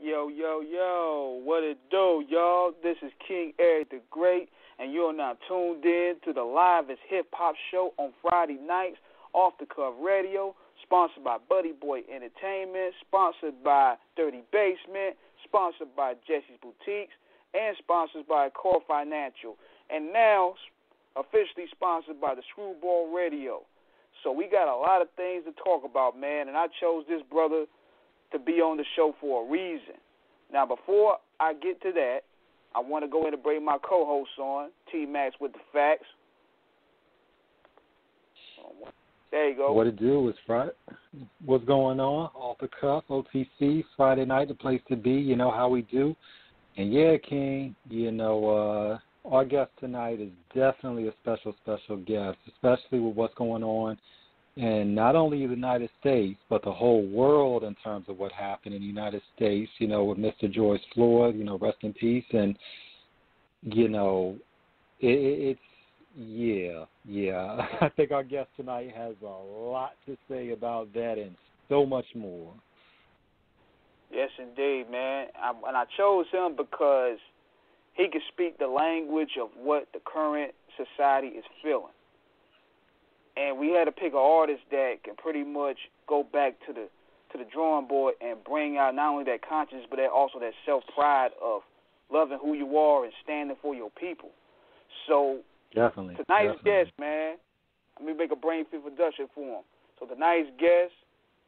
Yo, yo, yo, what it do, y'all? This is King Eric the Great, and you're now tuned in to the livest hip-hop show on Friday nights, Off the Cuff Radio, sponsored by Bude Boy Entertainment, sponsored by Dirty Basement, sponsored by Jesse's Boutiques, and sponsored by Core Financial, and now officially sponsored by the Screwball Radio. So we got a lot of things to talk about, man, and I chose this brother to be on the show for a reason. Now, before I get to that, I want to go in and bring my co-hosts on, T-Max with the facts. There you go. What it do is Friday. What's going on? Off the Cuff, OTC, Friday night, the place to be. You know how we do. And yeah, King, our guest tonight is definitely a special guest, especially with what's going on in not only the United States, but the whole world in terms of what happened in the United States, with Mr. George Floyd, rest in peace. And, it's, I think our guest tonight has a lot to say about that and so much more. Yes, indeed, man. And I chose him because he can speak the language of what the current society is feeling. And we had to pick an artist that can pretty much go back to the drawing board and bring out not only that conscience, but also that self-pride of loving who you are and standing for your people. So definitely, tonight's guest, man, let me make a brain-free introduction for him. So tonight's guest,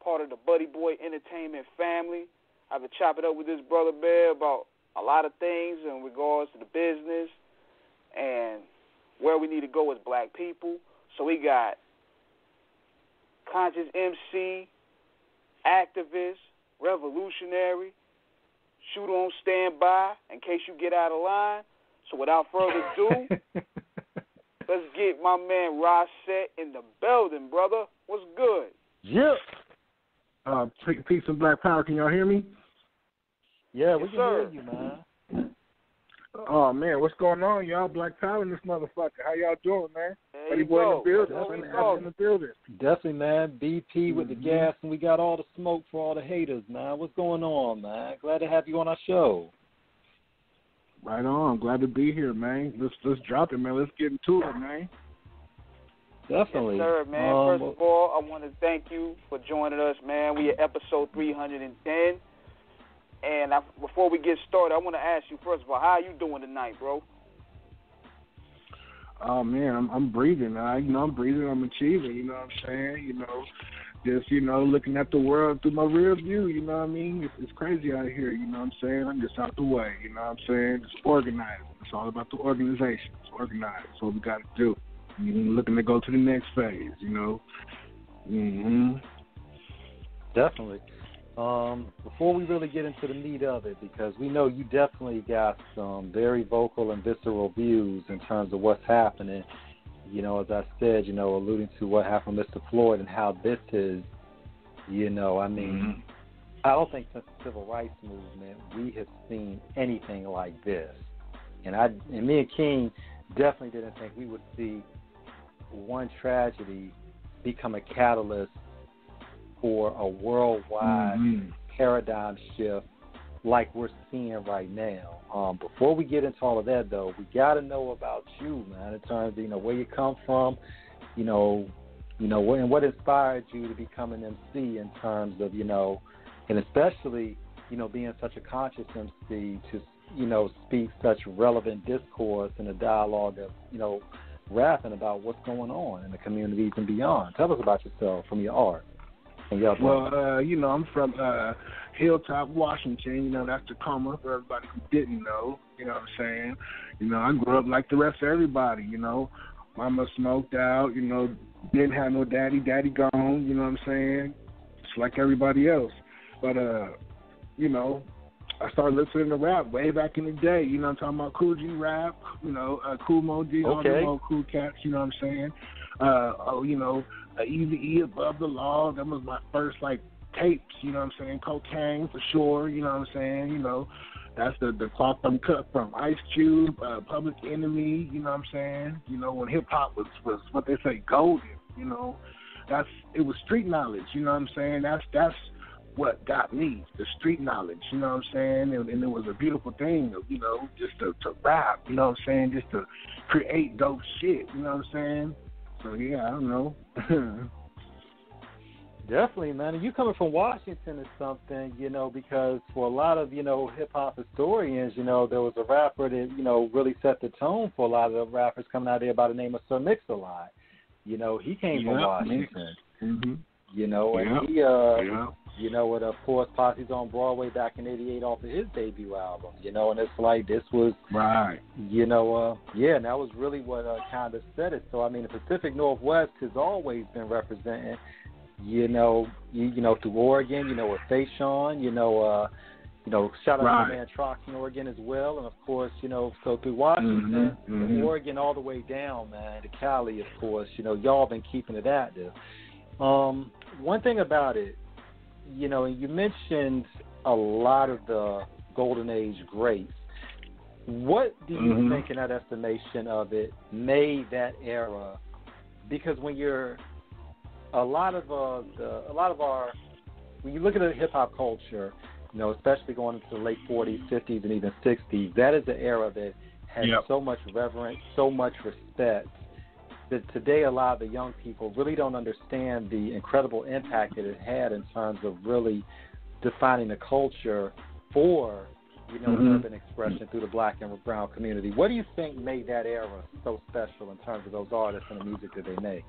part of the Bude Boy Entertainment family. I've been chopping up with this brother, Bear, about a lot of things in regards to the business and where we need to go as black people. So we got conscious MC, activist, revolutionary, shooter on standby in case you get out of line. So without further ado, let's get my man Rossett in the building, brother. What's good? Yep. Peace and black power. Can y'all hear me? Yeah, we can hear you, man. Oh, man, what's going on, y'all? Black power in this motherfucker. How y'all doing, man? Bude Boy in the building. Definitely, man. BP with the gas, and we got all the smoke for all the haters, man. What's going on, man? Glad to have you on our show. Right on. Glad to be here, man. Let's drop it, man. Let's get into it, man. Definitely. Yes, sir, man. First of all, I want to thank you for joining us, man. We are episode 310. And before we get started, I want to ask you, first of all, how are you doing tonight, bro? Oh, man, I'm breathing. I'm breathing. I'm achieving, you know what I'm saying? Just, looking at the world through my rear view, you know what I mean? It's crazy out here, you know what I'm saying? I'm just out the way, you know what I'm saying? It's organized. It's all about the organization. It's organized. That's what we got to do. Looking to go to the next phase, Definitely. Before we really get into the meat of it, because we know you definitely got some very vocal and visceral views in terms of what's happening, as I said, alluding to what happened with Mr. Floyd and how this is, I don't think since the Civil Rights Movement we have seen anything like this. And me and King definitely didn't think we would see one tragedy become a catalyst for a worldwide paradigm shift like we're seeing right now. Before we get into all of that, though, we got to know about you, man, in terms of, where you come from, and what inspired you to become an MC in terms of, and especially, being such a conscious MC to, speak such relevant discourse in a dialogue of, rapping about what's going on in the communities and beyond. Tell us about yourself from your art. Well, I'm from Hilltop, Washington. That's Tacoma for everybody who didn't know. You know what I'm saying? I grew up like the rest of everybody. Mama smoked out. Didn't have no daddy. Daddy gone. You know what I'm saying? Just like everybody else. But I started listening to rap way back in the day. I'm talking about Cool G rap. Cool Mo D, all the old cool cats. You know what I'm saying? Easy E Above the Law. That was my first tapes. You know what I'm saying? Cocaine for sure. You know what I'm saying? That's the cloth I'm cut from. Ice Cube, Public Enemy. You know what I'm saying? When hip hop was what they say golden. It was street knowledge. You know what I'm saying? That's what got me, the street knowledge, you know what I'm saying? And it was a beautiful thing, you know, just to rap, you know what I'm saying? Just to create dope shit, you know what I'm saying? So, yeah, I don't know. Definitely, man. And you coming from Washington or something, you know, because for a lot of, you know, hip-hop historians, you know, there was a rapper that, you know, really set the tone for a lot of the rappers coming out there by the name of Sir Mix-a-Lot. You know, he came from Washington. Mm-hmm. You know, and he, you know, with, of course, Posse's on Broadway back in '88 off of his debut album, you know, and it's like this was, you know, yeah, and that was really what kind of set it. So, I mean, the Pacific Northwest has always been represented, you know, through Oregon, you know, with Fayshawn, you know, shout out to my man Trox in Oregon as well, and of course, you know, so through Washington, from Oregon all the way down, man, to Cali, of course, you know, y'all been keeping it active. One thing about it, you know, you mentioned a lot of the Golden Age greats. What do you think, in that estimation of it, made that era? Because when you're a lot of our when you look at the hip hop culture, you know, especially going into the late 40s, 50s, and even 60s, that is an era that has so much reverence, so much respect, that today a lot of the young people really don't understand the incredible impact that it had in terms of really defining the culture for, you know, urban expression through the black and brown community. What do you think made that era so special in terms of those artists and the music that they made?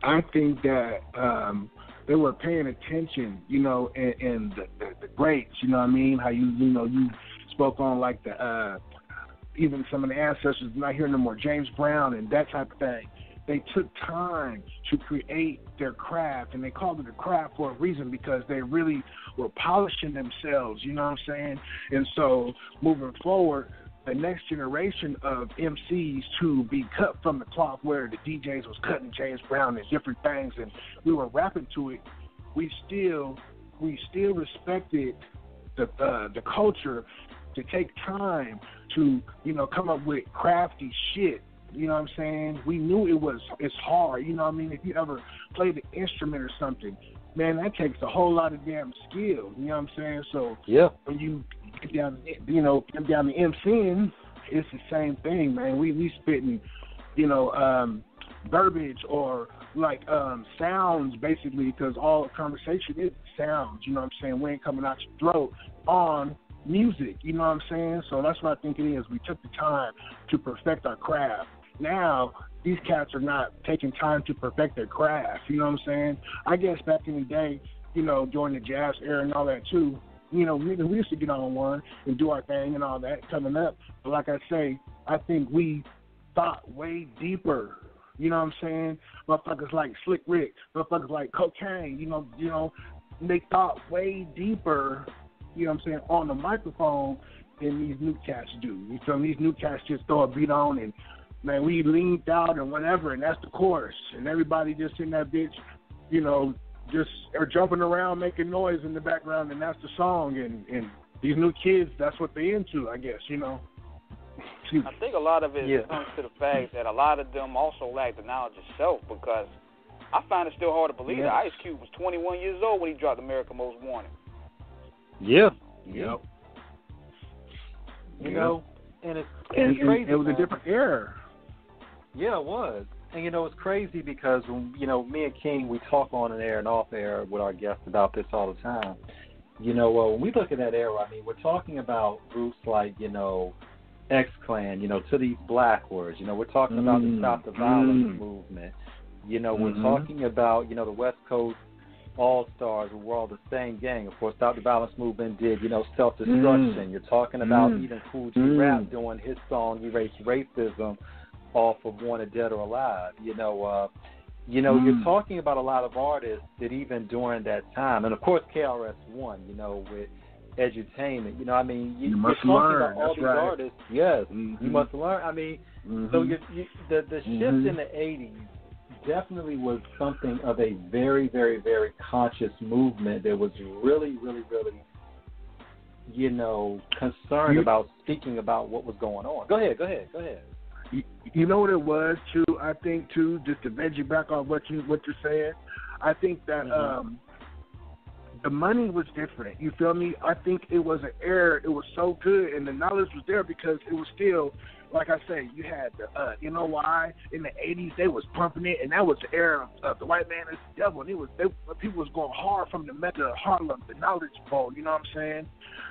I think that they were paying attention, you know, and the greats, you know what I mean? How you spoke on like the even some of the ancestors, not here no more, James Brown and that type of thing. They took time to create their craft, and they called it a craft for a reason, because they really were polishing themselves, you know what I'm saying? And so moving forward, the next generation of MCs to be cut from the cloth, where the DJs was cutting James Brown and different things, and we were rapping to it, we still respected the culture to take time to, you know, come up with crafty shit. You know what I'm saying? We knew it's hard. You know what I mean? If you ever played an instrument or something, man, that takes a whole lot of damn skill. You know what I'm saying? So when you get down, you know, down the MCing, it's the same thing, man. We spitting, you know, verbiage or like sounds, basically, because all conversation is sounds. You know what I'm saying? We ain't coming out your throat on music, you know what I'm saying? So that's what I think it is. We took the time to perfect our craft. Now, these cats are not taking time to perfect their craft, you know what I'm saying? I guess back in the day, you know, during the jazz era and all that too, you know, we used to get on one and do our thing and all that coming up. But like I say, I think we thought way deeper, you know what I'm saying? Motherfuckers like Slick Rick, motherfuckers like Kokane, you know, they thought way deeper, you know what I'm saying, on the microphone than these new cats do. You feel me? These new cats just throw a beat on and, man, we leaned out and whatever, and that's the chorus. And everybody just in that bitch, you know, just are jumping around, making noise in the background, and that's the song. And these new kids, that's what they into, I guess, you know. I think a lot of it comes to the fact that a lot of them also lack the knowledge of self, because I find it still hard to believe that Ice Cube was 21 years old when he dropped America Most Wanted. Yeah. Yep. You know, and it's crazy. It was a different era. Yeah, it was. And, you know, it's crazy because, when, you know, me and King, we talk on an air and off air with our guests about this all the time. You know, when we look at that era, I mean, we're talking about groups like, you know, X-Clan, you know, To These Black Words. You know, we're talking about the Stop the Violence movement. You know, we're talking about, you know, the West Coast All-Stars who were all the same gang. Of course, Stop the Violence movement did, you know, Self-Destruction. You're talking about even Cool G Rap doing his song, Erase Racism, off of Wanted Dead or Alive. You know, you're talking about a lot of artists that even during that time, and of course KRS-One, you know, with Edutainment, you know, I mean, you're talking about all these artists. Yes, you must learn. I mean, so the shift in the 80s definitely was something of a very, very, very conscious movement that was really, really, really, you know, concerned about speaking about what was going on. Go ahead. You know what it was too? I think too, just to veg you back on what you're saying. I think that the money was different. You feel me? I think it was an era. It was so good, and the knowledge was there because it was still, like I say, you had the, you know why? In the 80s, they was pumping it, and that was the era of the white man is the devil. And people was going hard from the Mecca of Harlem, the Knowledge Bowl, you know what I'm saying?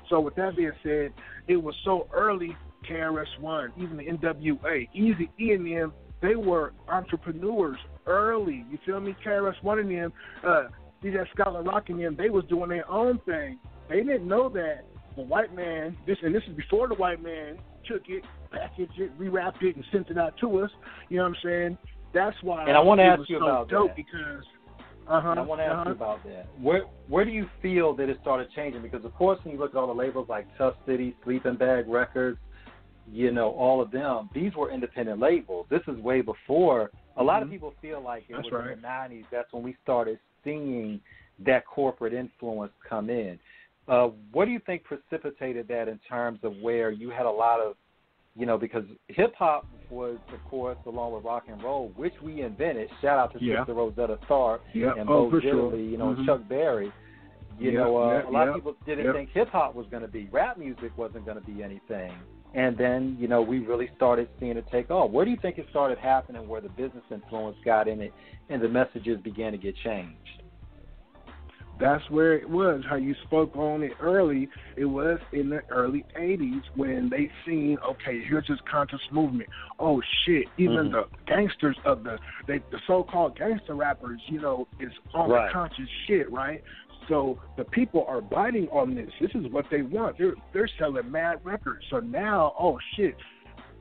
So with that being said, it was so early, KRS-One, even the NWA, Eazy-E and them, they were entrepreneurs early. You feel me? KRS-One and them, DJ Scholar Rock and them, they was doing their own thing. They didn't know that the white man, this is before the white man took it, packaged it, rewrapped it, and sent it out to us. You know what I'm saying? That's why. And I want to ask you so about dope that because. And I want to ask you about that. Where do you feel that it started changing? Because of course, when you look at all the labels like Tough City, Sleeping Bag Records, you know, all of them, these were independent labels. This is way before. A lot of people feel like it was in the 90s. That's when we started seeing that corporate influence come in. What do you think precipitated that in terms of where you had a lot of, you know, because hip-hop was, of course, along with rock and roll, which we invented. Shout out to Sister Rosetta Tharpe and Bo Diddley, you know, and Chuck Berry. You know, a lot of people didn't think hip-hop was going to be. Rap music wasn't going to be anything. And then, you know, we really started seeing it take off. Where do you think it started happening where the business influence got in it and the messages began to get changed? That's where it was, how you spoke on it early. It was in the early 80s when they seen, okay, here's this conscious movement. Oh, shit, even the gangsters of the so-called gangster rappers, you know, is on the conscious shit, right? So the people are biting on this. This is what they want. They're selling mad records. So now, oh, shit,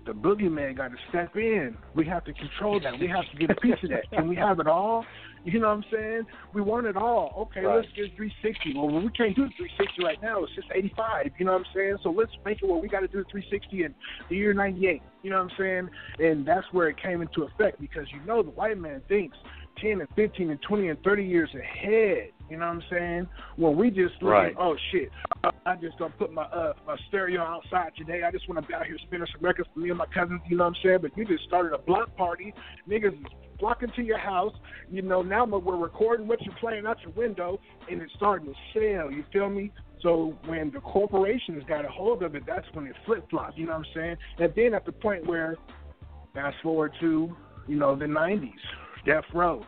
the boogeyman got to step in. We have to control that. We have to get a piece of that. Can we have it all? You know what I'm saying? We want it all. Okay, let's get 360. Well, we can't do 360 right now. It's just 85. You know what I'm saying? So let's make it where we got to do 360 in the year 98. You know what I'm saying? And that's where it came into effect because, you know, the white man thinks 10 and 15 and 20 and 30 years ahead. You know what I'm saying? Well, we just look at, oh, shit, I just don't put my stereo outside today. I just want to be out here spinning some records for me and my cousins, you know what I'm saying? But you just started a block party. Niggas is flocking to your house. You know, now we're recording what you're playing out your window, and it's starting to sell. You feel me? So when the corporations got a hold of it, that's when it flip-flopped, you know what I'm saying? And then at the point where, fast forward to, you know, the 90s, Death Row,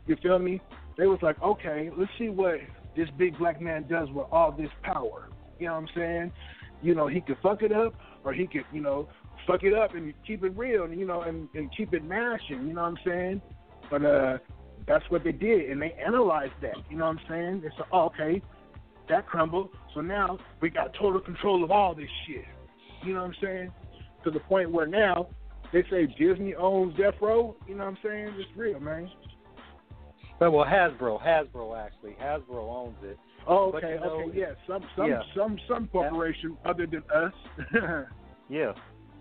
you feel me? They was like, okay, let's see what this big black man does with all this power. You know what I'm saying? You know, he could fuck it up, or he could, you know, fuck it up and keep it real, and, you know, and keep it mashing. You know what I'm saying? But that's what they did, and they analyzed that. You know what I'm saying? They said, oh, okay, that crumbled, so now we got total control of all this shit. You know what I'm saying? To the point where now they say Disney owns Death Row. You know what I'm saying? It's real, man. Well, Hasbro actually. Hasbro owns it. Oh, okay, but, you know, some corporation other than us. Yeah,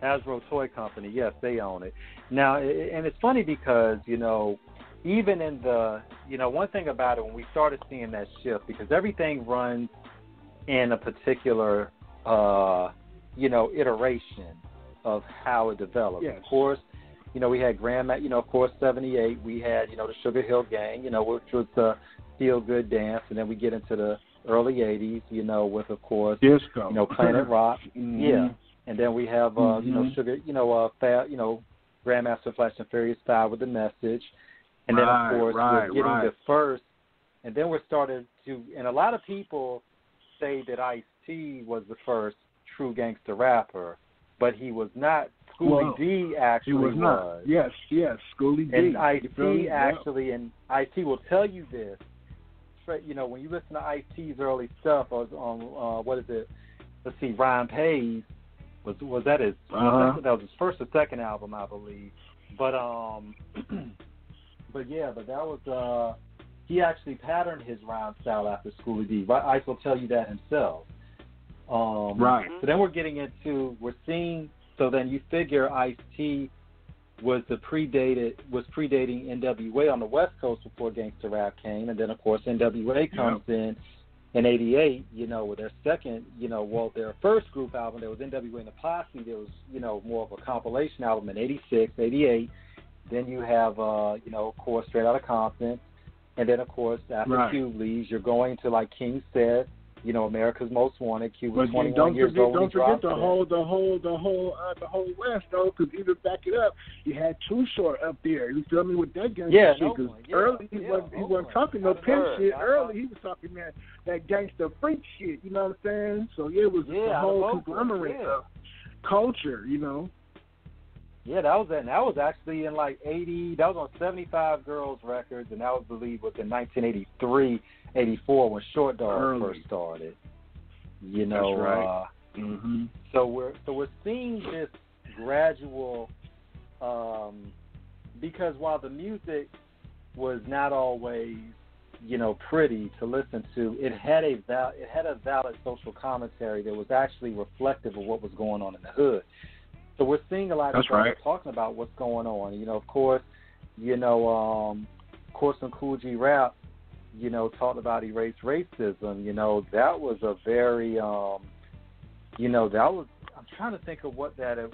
Hasbro Toy Company. Yes, they own it. Now, and it's funny because, you know, even in the, you know, one thing about it when we started seeing that shift, because everything runs in a particular, you know, iteration of how it develops. Yes. Of course, you know, we had Grandma, you know, of course, 78. We had, you know, the Sugar Hill Gang, you know, which was the Feel Good Dance. And then we get into the early 80s, you know, with, of course, Disco. You know, Planet Rock. Yeah. And then we have, you know, Sugar, you know, you know, Grandmaster Flash and Furious 5 with The Message. And then, of course, we're getting the first. And then we're starting to, and a lot of people say that Ice-T was the first true gangster rapper, but he was not. Schoolie D actually was. Not. Yes, Schoolie D. And Ice-T actually, and Ice-T will tell you this. You know, when you listen to Ice-T's early stuff on what is it? Let's see, Rhyme Pays. Was that his? That was his first or second album, I believe. But but that was he actually patterned his rhyme style after Schoolie D. Ice will tell you that himself. Right. So then we're seeing. So then you figure Ice-T was predating NWA on the West Coast before gangster rap came, and then of course NWA comes in 88, you know, with their second, you know, well, their first group album, there was NWA and the Posse, there was, you know, more of a compilation album in 86, 88. Then you have, you know, of course, Straight Outta Compton, And then, of course, after Cube leaves, you're going to, like King said, you know, America's Most Wanted. Cube was 21 years old when he dropped the whole West, though, because even back it up, you had Too Short up there. You feel me with that gangster shit? Because early he wasn't talking no pimp shit. Early he was talking that gangster freak shit. You know what I'm saying? So it was the whole conglomerate of culture. You know. Yeah, that was actually in like 80. That was on 75 Girls Records, and that was believed was in 1983, 84 when Short Dog first started. You know, that's right. So we're seeing this gradual, because while the music was not always, you know, pretty to listen to, it had a valid social commentary that was actually reflective of what was going on in the hood. So we're seeing a lot of people talking about what's going on. You know, of course, when Cool G Rap, you know, talked about erase racism, you know, that was a very, you know, that was, I'm trying to think of what that, and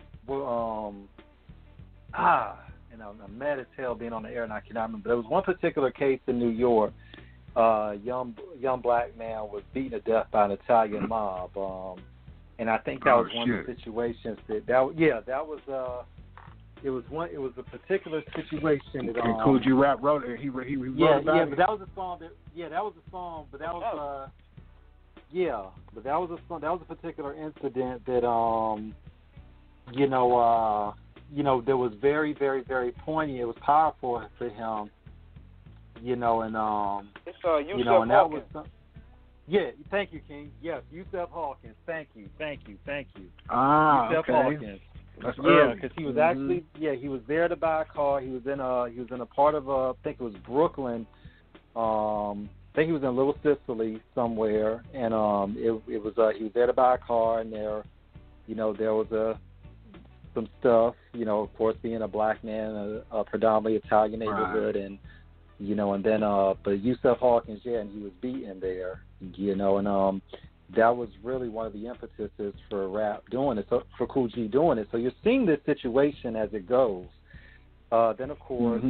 I'm mad as hell being on the air and I cannot remember. There was one particular case in New York, young black man was beaten to death by an Italian mob, and I think that was one of the situations it was a particular situation that Cool G Rap wrote it. He wrote about it. But that was a song but that was a particular incident that that was very, very, very poignant. It was powerful for him, you know, and it's you know, and that was yeah, thank you, King. Yes, Yusef Hawkins. Thank you. Yusef Hawkins. Because he was actually he was there to buy a car. He was in a part of I think it was Brooklyn. I think he was in Little Sicily somewhere, and he was there to buy a car, and there was some stuff, you know, of course, being a black man in a predominantly Italian neighborhood, and you know, and then but Yusef Hawkins, and he was beaten there, you know, and that was really one of the impetuses for rap doing it, for Cool G doing it. So you're seeing this situation as it goes. Then, of course,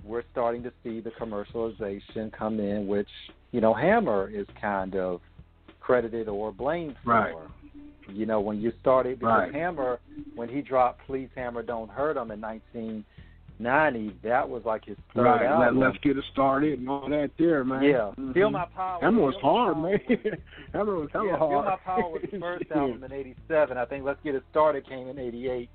we're starting to see the commercialization come in, which, you know, Hammer is kind of credited or blamed for. You know, when you started, because Hammer, when he dropped Please Hammer Don't Hurt Him in 1990, that was like his third album. Let's Get It Started and all that there, man. Yeah. Feel My Power. Hammer was hard, man. Hammer was hella hard. Feel My Power was the first album in 87. I think Let's Get It Started came in 88.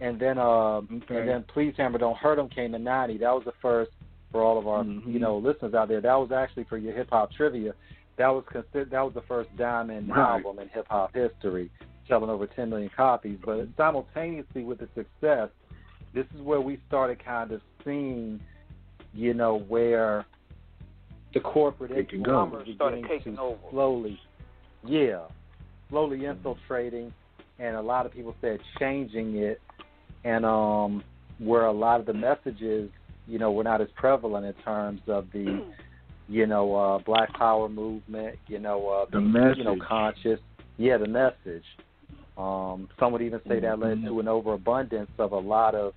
And then and then Please Hammer Don't Hurt Him came in 90. That was the first for all of our you know, listeners out there. That was actually for your hip hop trivia. That was the first diamond album in hip hop history, selling over 10 million copies. But simultaneously with the success, this is where we started kind of seeing, you know, where the corporate influence started taking over slowly. Yeah, slowly infiltrating, and a lot of people said changing it, and where a lot of the messages, you know, were not as prevalent in terms of the, you know, Black Power movement, you know, the message, you know, conscious, the message. Some would even say that led to an overabundance of a lot of,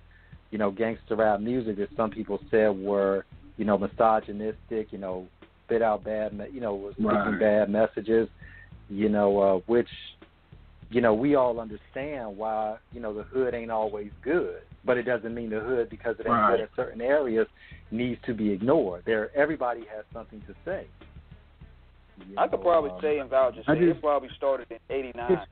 you know, gangster rap music that some people said were, you know, misogynistic, you know, spit out bad, you know, was speaking bad messages, you know, which, you know, we all understand why, you know, the hood ain't always good, but it doesn't mean the hood, because it ain't good in certain areas, needs to be ignored. Everybody has something to say. I could probably say, and vouch, it probably started in '89.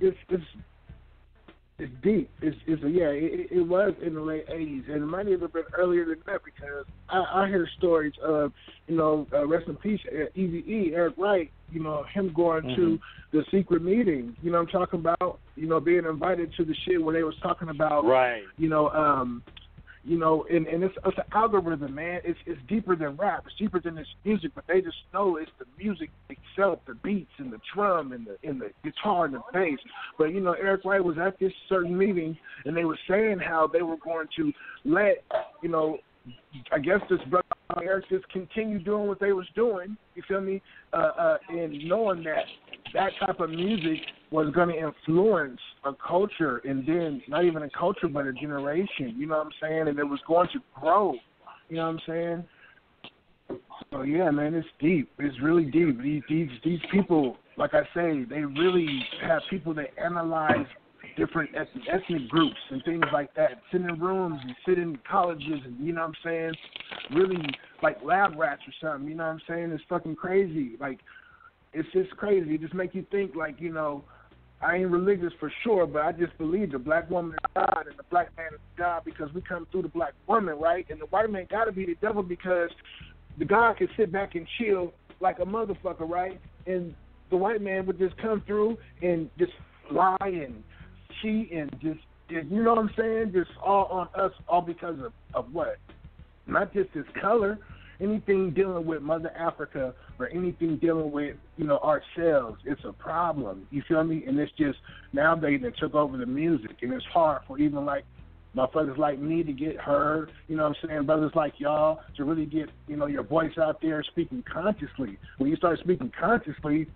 It's deep. It was in the late '80s, and it might even have been earlier than that, because I hear stories of, you know, rest in peace, Eazy-E, Eric Wright, you know, him going to the secret meeting. You know what I'm talking about? You know, being invited to the shit where they was talking about, you know, and it's an algorithm, man. It's deeper than rap. It's deeper than this music, but they just know it's the music itself, the beats and the drum and the guitar and the bass. But, you know, Eric Wright was at this certain meeting, and they were saying how they were going to let, you know, I guess this brother Eric just continue doing what they was doing, you feel me, and knowing that type of music was going to influence a culture, and then not even a culture but a generation, you know what I'm saying, and it was going to grow, you know what I'm saying? Oh yeah, man, it's deep. It's really deep. These people, like I say, they really have people that analyze different ethnic groups and things like that. Sit in rooms and sit in colleges and, you know what I'm saying, really like lab rats or something, you know what I'm saying? It's fucking crazy. Like, it's just crazy. It just make you think, like, you know, I ain't religious for sure, but I just believe the black woman is God and the black man is God because we come through the black woman, right? And the white man got to be the devil because the God can sit back and chill like a motherfucker, right? And the white man would just come through and just lie and cheat and just, you know what I'm saying? Just all on us, all because of what? Not just his color. Anything dealing with Mother Africa or anything dealing with, you know, ourselves, it's a problem. You feel me? And it's just, now they took over the music, and it's hard for even, like, motherfuckers like me to get heard, you know what I'm saying, brothers like y'all, to really get, you know, your voice out there speaking consciously. When you start speaking consciously,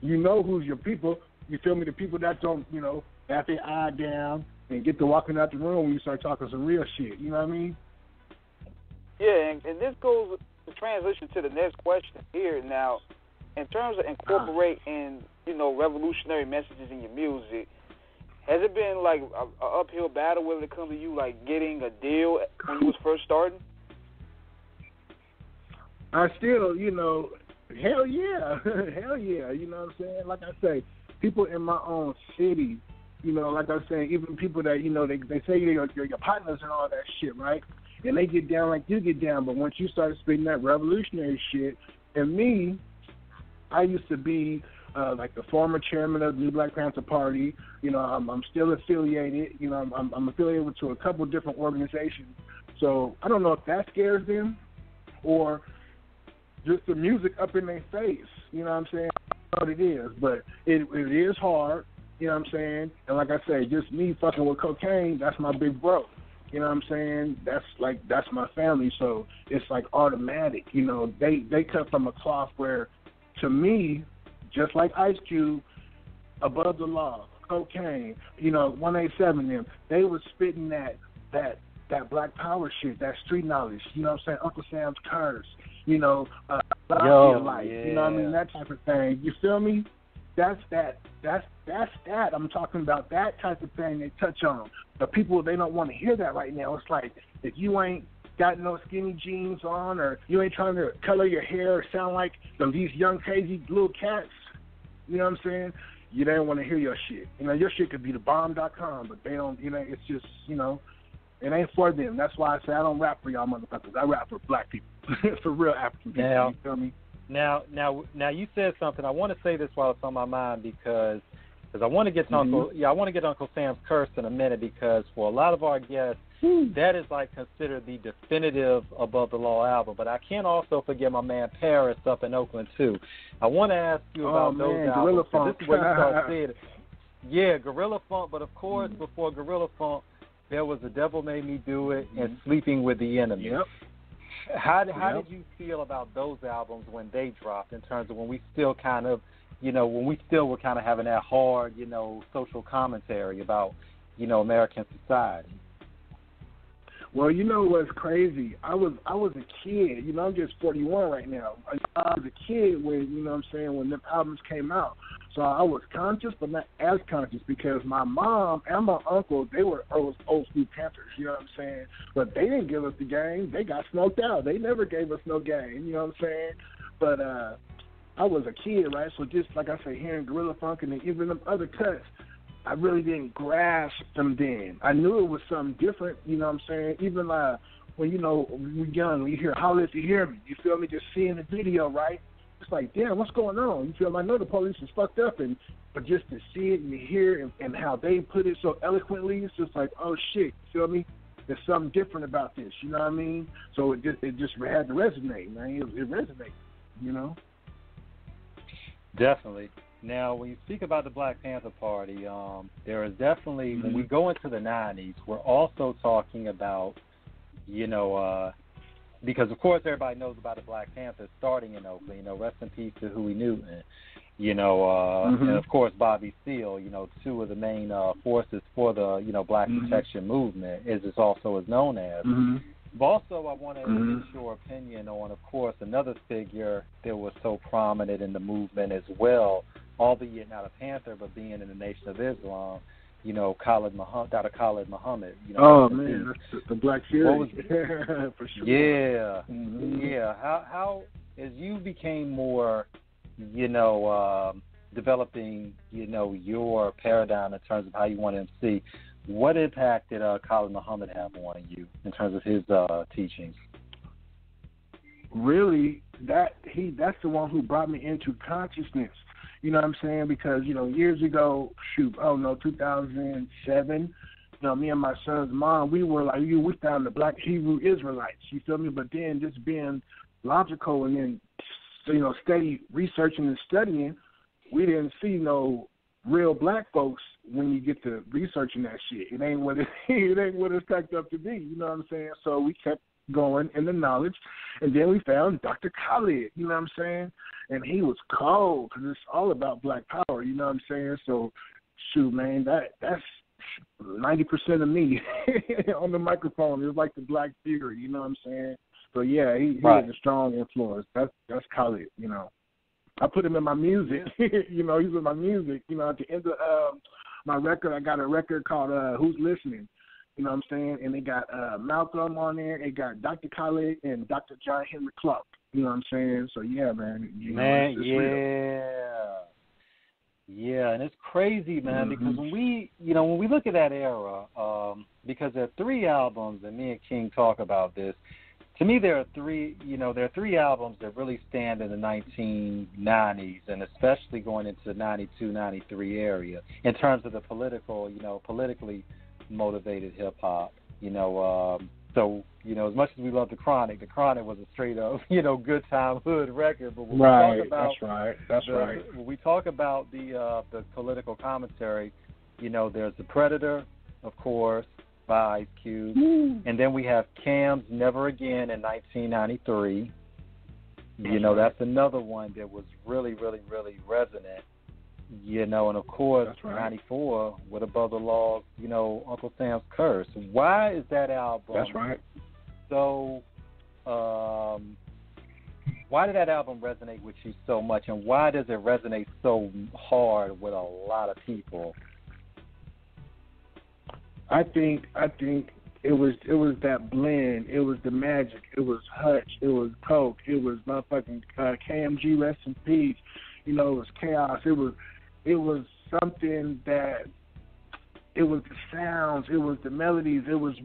you know who's your people. You feel me? The people that don't, you know, have their eye down and get to walking out the room when you start talking some real shit. You know what I mean? Yeah, and this goes to transition to the next question here. Now, in terms of incorporating, you know, revolutionary messages in your music, has it been like an uphill battle when it comes to you, like, getting a deal when you was first starting? I still, you know, hell yeah, hell yeah, you know what I'm saying? Like I say, people in my own city, you know, like I say, even people that, you know, they say you're your partners and all that shit, right? And they get down like you get down, but once you start spitting that revolutionary shit, and me, I used to be like the former chairman of the New Black Panther Party. You know, I'm still affiliated. You know, I'm affiliated with a couple of different organizations. So I don't know if that scares them or just the music up in their face. You know what I'm saying? I don't know what it is, but it is hard. You know what I'm saying? And like I say, just me fucking with cocaine, that's my big bro. You know what I'm saying? That's my family. So it's like automatic. You know, they cut from a cloth where, to me, just like Ice Cube, Above the Law, Cocaine, you know, 187 them, they were spitting that black power shit, that street knowledge. You know what I'm saying? Uncle Sam's Curse. You know, life. Yeah. You know what I mean? That type of thing. You feel me? That's that. I'm talking about that type of thing they touch on. The people, they don't want to hear that right now. It's like, if you ain't got no skinny jeans on, or you ain't trying to color your hair or sound like these young crazy little cats, you know what I'm saying? You don't want to hear your shit. You know, your shit could be thebomb.com, but they don't, you know, it's just, you know, it ain't for them. That's why I say I don't rap for y'all motherfuckers. I rap for black people, for real African people. You feel me? Now, you said something. I want to say this while it's on my mind because I want to get to I want to get Uncle Sam's Curse in a minute, because for a lot of our guests, that is like considered the definitive Above the Law album. But I can't also forget my man Paris up in Oakland too. I want to ask you about those albums. Gorilla Funk. This is where you start seeing it. Yeah, Gorilla Funk. But of course, before Gorilla Funk, there was The Devil Made Me Do It and Sleeping with the Enemy. Yep. How did you feel about those albums when they dropped, in terms of when we still kind of, you know, when we still were kind of having that hard, you know, social commentary about, you know, American society? Well, you know what's crazy? I was a kid. You know, I'm just 41 right now. I was a kid when, you know what I'm saying, when them albums came out. So I was conscious, but not as conscious, because my mom and my uncle, they were old school Panthers, you know what I'm saying? But they didn't give us the game. They got smoked out. They never gave us no game, you know what I'm saying? But I was a kid, right? So just like I say, hearing Gorilla Funk and even them other cuts, I really didn't grasp them then. I knew it was something different, you know what I'm saying? Even when, you know, when you're young, when you hear Holler If You Hear Me, you feel me, just seeing the video, right? It's like, damn, what's going on? You feel me? I know the police is fucked up, but just to see it and hear it and how they put it so eloquently, it's just like, oh shit, you feel me? There's something different about this, you know what I mean? So it just had to resonate, man. It resonated, you know? Definitely. Now, when you speak about the Black Panther Party, there is definitely, when we go into the 90s, we're also talking about, you know, because, of course, everybody knows about the Black Panthers starting in Oakland. You know, rest in peace to Huey Newton. You know, and, of course, Bobby Seale, you know, two of the main forces for the, you know, Black protection movement, as it's also is known as. But also, I want to get your opinion on, of course, another figure that was so prominent in the movement as well, albeit not a Panther, but being in the Nation of Islam. You know, Dr. Khalid Muhammad. You know, oh man, that's the Black Fury. For sure. Yeah, yeah. How as you became more, you know, developing, you know, your paradigm in terms of how you want to MC, what impact did Khalid Muhammad have on you in terms of his teachings? Really, that's the one who brought me into consciousness. You know what I'm saying? Because, you know, years ago, 2007, you know, me and my son's mom, we were like, we found the Black Hebrew Israelites, you feel me? But then just being logical and then, you know, steady researching and studying, we didn't see no real black folks when you get to researching that shit. It ain't what it's stacked up to be, you know what I'm saying? So we kept going in the knowledge, and then we found Dr. Khalid, you know what I'm saying? And he was cold because it's all about black power, you know what I'm saying? So, shoot, man, that's 90% of me on the microphone. It's like the Black Fury, you know what I'm saying? So, yeah, he is a strong influence. That's Khalid, you know. I put him in my music, you know, he's in my music. You know, at the end of my record, I got a record called Who's Listening, you know what I'm saying? And they got Malcolm on there, they got Dr. Khalid and Dr. John Henry Clark. You know what I'm saying? So, yeah, man. You know, it's real. Yeah, and it's crazy, man, because when we look at that era, because there are 3 albums, and me and King talk about this. To me, there are 3 albums that really stand in the 1990s, and especially going into the 92, 93 area, in terms of the politically motivated hip-hop, so, as much as we love the Chronic was a straight up, good time hood record. But when we talk about that's right. When we talk about the political commentary, there's The Predator, of course, by Ice Cube, and then we have Cam's Never Again in 1993. That's another one that was really, really, really resonant. And of course, 94 with Above the Law, Uncle Sam's Curse. Why is that album? That's right. So, why did that album resonate with you so much, and why does it resonate so hard with a lot of people? I think it was that blend. It was the magic. It was Hutch. It was Coke. It was motherfucking KMG, rest in peace. It was chaos. It was something that, it was the sounds, it was the melodies, it was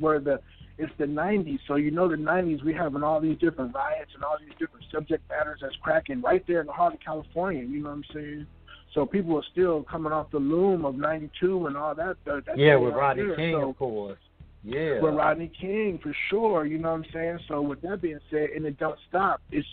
it's the 90s. So the 90s, we having all these different riots and all these different subject matters that's cracking right there in the heart of California, you know what I'm saying? So people are still coming off the loom of 92 and all that. Yeah, with Rodney King, of course. Yeah. With Rodney King, for sure, you know what I'm saying? So with that being said, and it don't stop, it's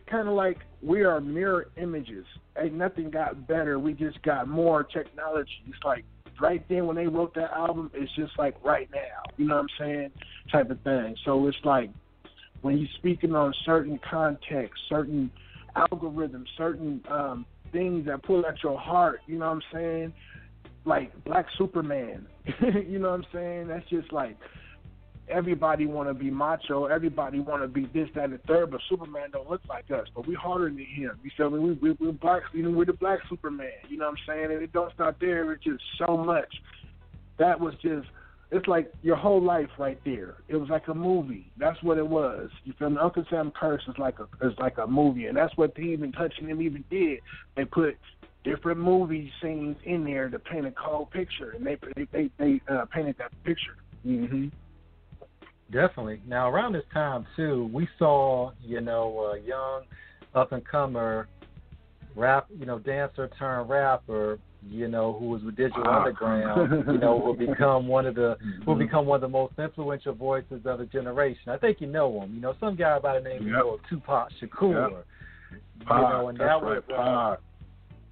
kind of like we are mirror images. Ain't nothing got better. We just got more technology. It's like right then when they wrote that album, it's just like right now. You know what I'm saying? Type of thing. So it's like when you're speaking on certain context, certain algorithms, certain things that pull at your heart, you know what I'm saying? Like Black Superman. You know what I'm saying? That's just like, everybody want to be macho. Everybody want to be this, that, and the third, but Superman don't look like us. But we harder than him. You feel me? We're black. We're the Black Superman. You know what I'm saying? And it don't stop there. It's just so much. That was just. It's like your whole life right there. It was like a movie. That's what it was. You feel me? Uncle Sam Curse is like a movie, and that's what Team and Touching Him even did. They put different movie scenes in there to paint a cold picture, and they painted that picture. Mm-hmm. Definitely. Now, around this time, too, we saw, a young up-and-comer dancer turned rapper, who was with Digital Underground, will become one of the most influential voices of the generation. I think you know him. Some guy by the name of Tupac Shakur. Yep. And that was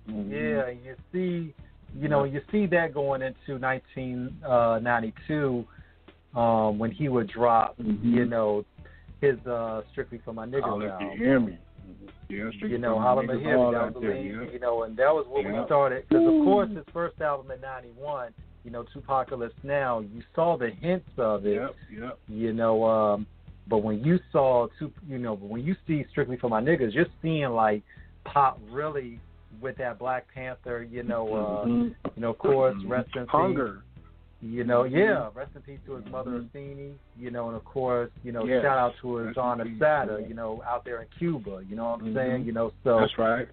yeah. And you see, you see that going into 1992. When he would drop, his Strictly for My Niggas album. Hear me. Yeah, Holla Hear Me. That was and that was where we started. Because, of course, his first album in 91, Tupac Lives Now, you saw the hints of it. Yep. But when you when you see Strictly for My Niggas, you're seeing like Pop really with that Black Panther, of course, rest in Hunger. peace. Rest in peace to his mother Athene, and of course, shout out to his Aunt Asada, out there in Cuba, you know what I'm saying? So That's right.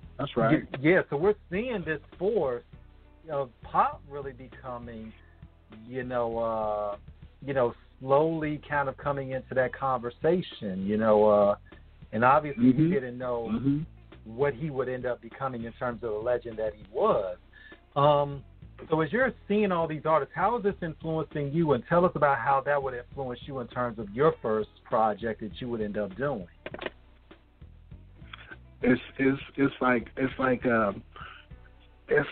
So we're seeing this force of Pop really becoming, slowly kind of coming into that conversation, and obviously we didn't know what he would end up becoming in terms of the legend that he was. So as you're seeing all these artists, how is this influencing you? And tell us about how that would influence you in terms of your first project that you would end up doing. It's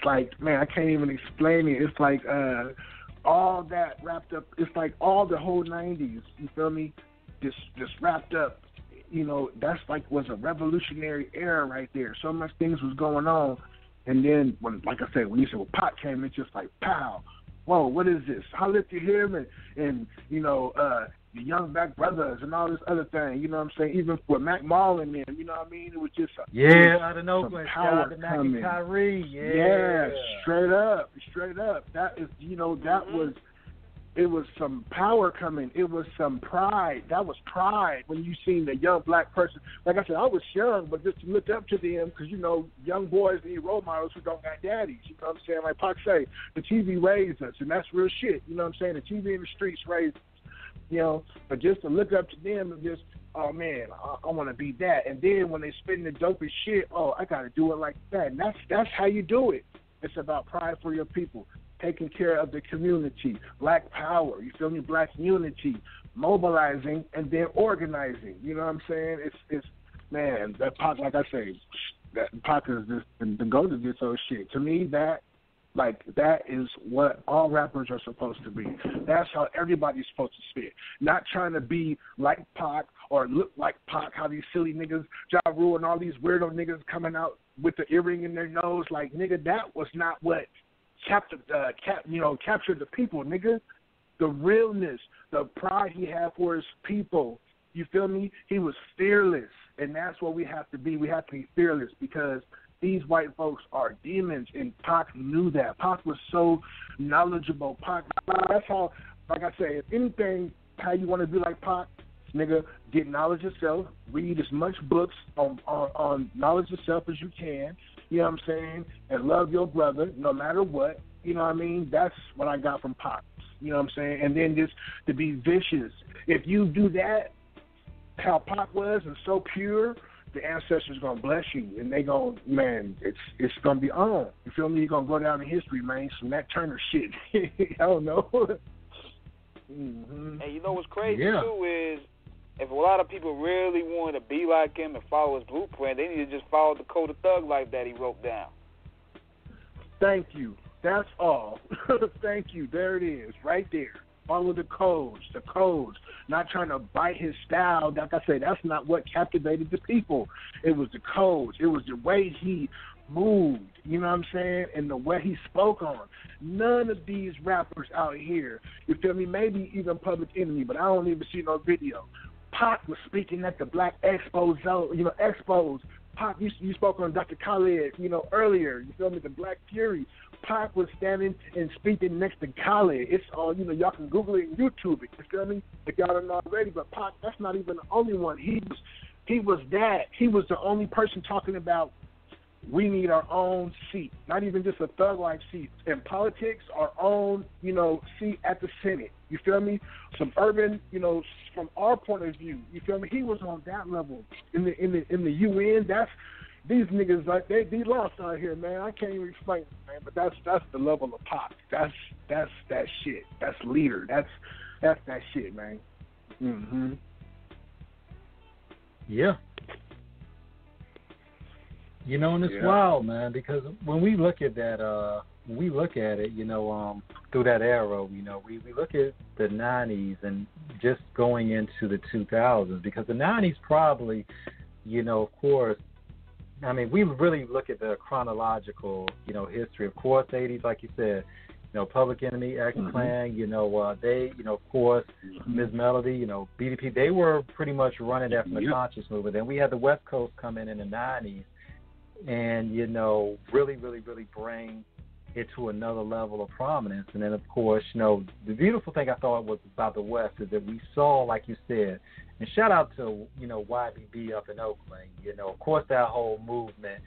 like man, I can't even explain it. It's like all that wrapped up. It's like all the whole 90s. You feel me? Just wrapped up. That's was a revolutionary era right there. So much things was going on. And then, when you said, Pop came, it's just like, pow, whoa, what is this? Holla to him and the Young Black Brothers and all this other thing, you know what I'm saying? Even for Mac Mall and them, you know what I mean? It was just out of Oakland, shout out to Mac and Kyrie, straight up. That is, it was some power coming. It was some pride. That was pride when you seen the young black person. Like I said, I was young, but just to look up to them because, young boys need role models who don't got daddies. You know what I'm saying? Like Pac say, the TV raised us, and that's real shit. You know what I'm saying? The TV in the streets raised us. But just to look up to them and just, oh, man, I want to be that. And then when they spitting the dopest shit, oh, I got to do it like that. And that's how you do it. It's about pride for your people. Taking care of the community, black power, you feel me? Black unity, mobilizing and then organizing. You know what I'm saying? It's man, that Pac, like I say, that Pac is just the go to this whole shit. To me, that is what all rappers are supposed to be. That's how everybody's supposed to spit. Not trying to be like Pac or look like Pac. How these silly niggas, Ja Rule and all these weirdo niggas coming out with the earring in their nose, like nigga, that was not what captured the people, nigga. The realness, the pride he had for his people. You feel me? He was fearless, and that's what we have to be. We have to be fearless because these white folks are demons, and Pac knew that. Pac was so knowledgeable. Pac, that's how, like I say, if anything, how you want to be like Pac, nigga, get knowledge yourself, read as much books on knowledge yourself as you can. You know what I'm saying? And love your brother no matter what. You know what I mean? That's what I got from Pop. You know what I'm saying? And then just to be vicious. If you do that, how Pop was and so pure, the ancestors going to bless you. And they going to, man, it's going to be on. You feel me? You're going to go down in history, man. Some Nat Turner shit. I don't know. And you know what's crazy, too, is if a lot of people really want to be like him and follow his blueprint, they need to just follow the code of thug life that he wrote down. Thank you. That's all. Thank you. There it is, right there. Follow the codes. Not trying to bite his style. Like I say, that's not what captivated the people. It was the codes. It was the way he moved, you know what I'm saying, and the way he spoke on. None of these rappers out here, you feel me, maybe even Public Enemy, but I don't even see no video. Pac was speaking at the Black Expos, Expos. Pac, you spoke on Dr. Khaled, earlier, you feel me, the Black Fury. Pac was standing and speaking next to Khaled. It's all, y'all can Google it and YouTube it, you feel me, if y'all don't know already, but Pac, that's not even the only one. He was that. He was the only person talking about we need our own seat, not even just a thug life seat. In politics, our own, seat at the Senate. You feel me? Some urban, from our point of view. You feel me? He was on that level in the UN. That's these niggas like they lost out here, man. I can't even explain it, man. But that's the level of Pop. That's that shit. That's leader. That's that shit, man. Mhm. Yeah. And it's wild, man, because when we look at that, through that arrow, we look at the 90s and just going into the 2000s, because the 90s probably, of course, I mean, we really look at the chronological, history. Of course, 80s, like you said, Public Enemy, X-Clan, they, of course, Ms. Melody, BDP, they were pretty much running that from the conscious movement. Then we had the West Coast come in the 90s and, really, really, really bring it to another level of prominence. And then, of course, the beautiful thing I thought was about the West is that we saw, like you said, and shout out to, YBB up in Oakland, of course, that whole movement,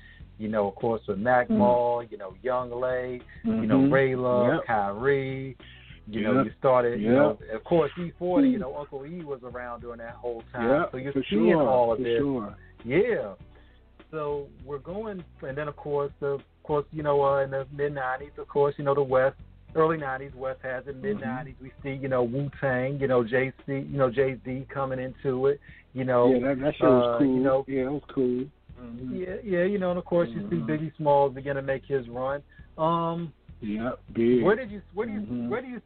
of course, with Mac Mall, Young Lay, Ray Love, Kyrie, you started, of course, E40, Uncle E was around during that whole time. So you're seeing all of this. Yeah. So we're going, and then, of course, in the mid-'90s, of course, the West, early 90s, West has it, mid-'90s, we see, Wu-Tang, Jay-Z coming into it, that shit was cool. Yeah, it was cool. Yeah, and of course you see Biggie Smalls begin to make his run. Big. Where do you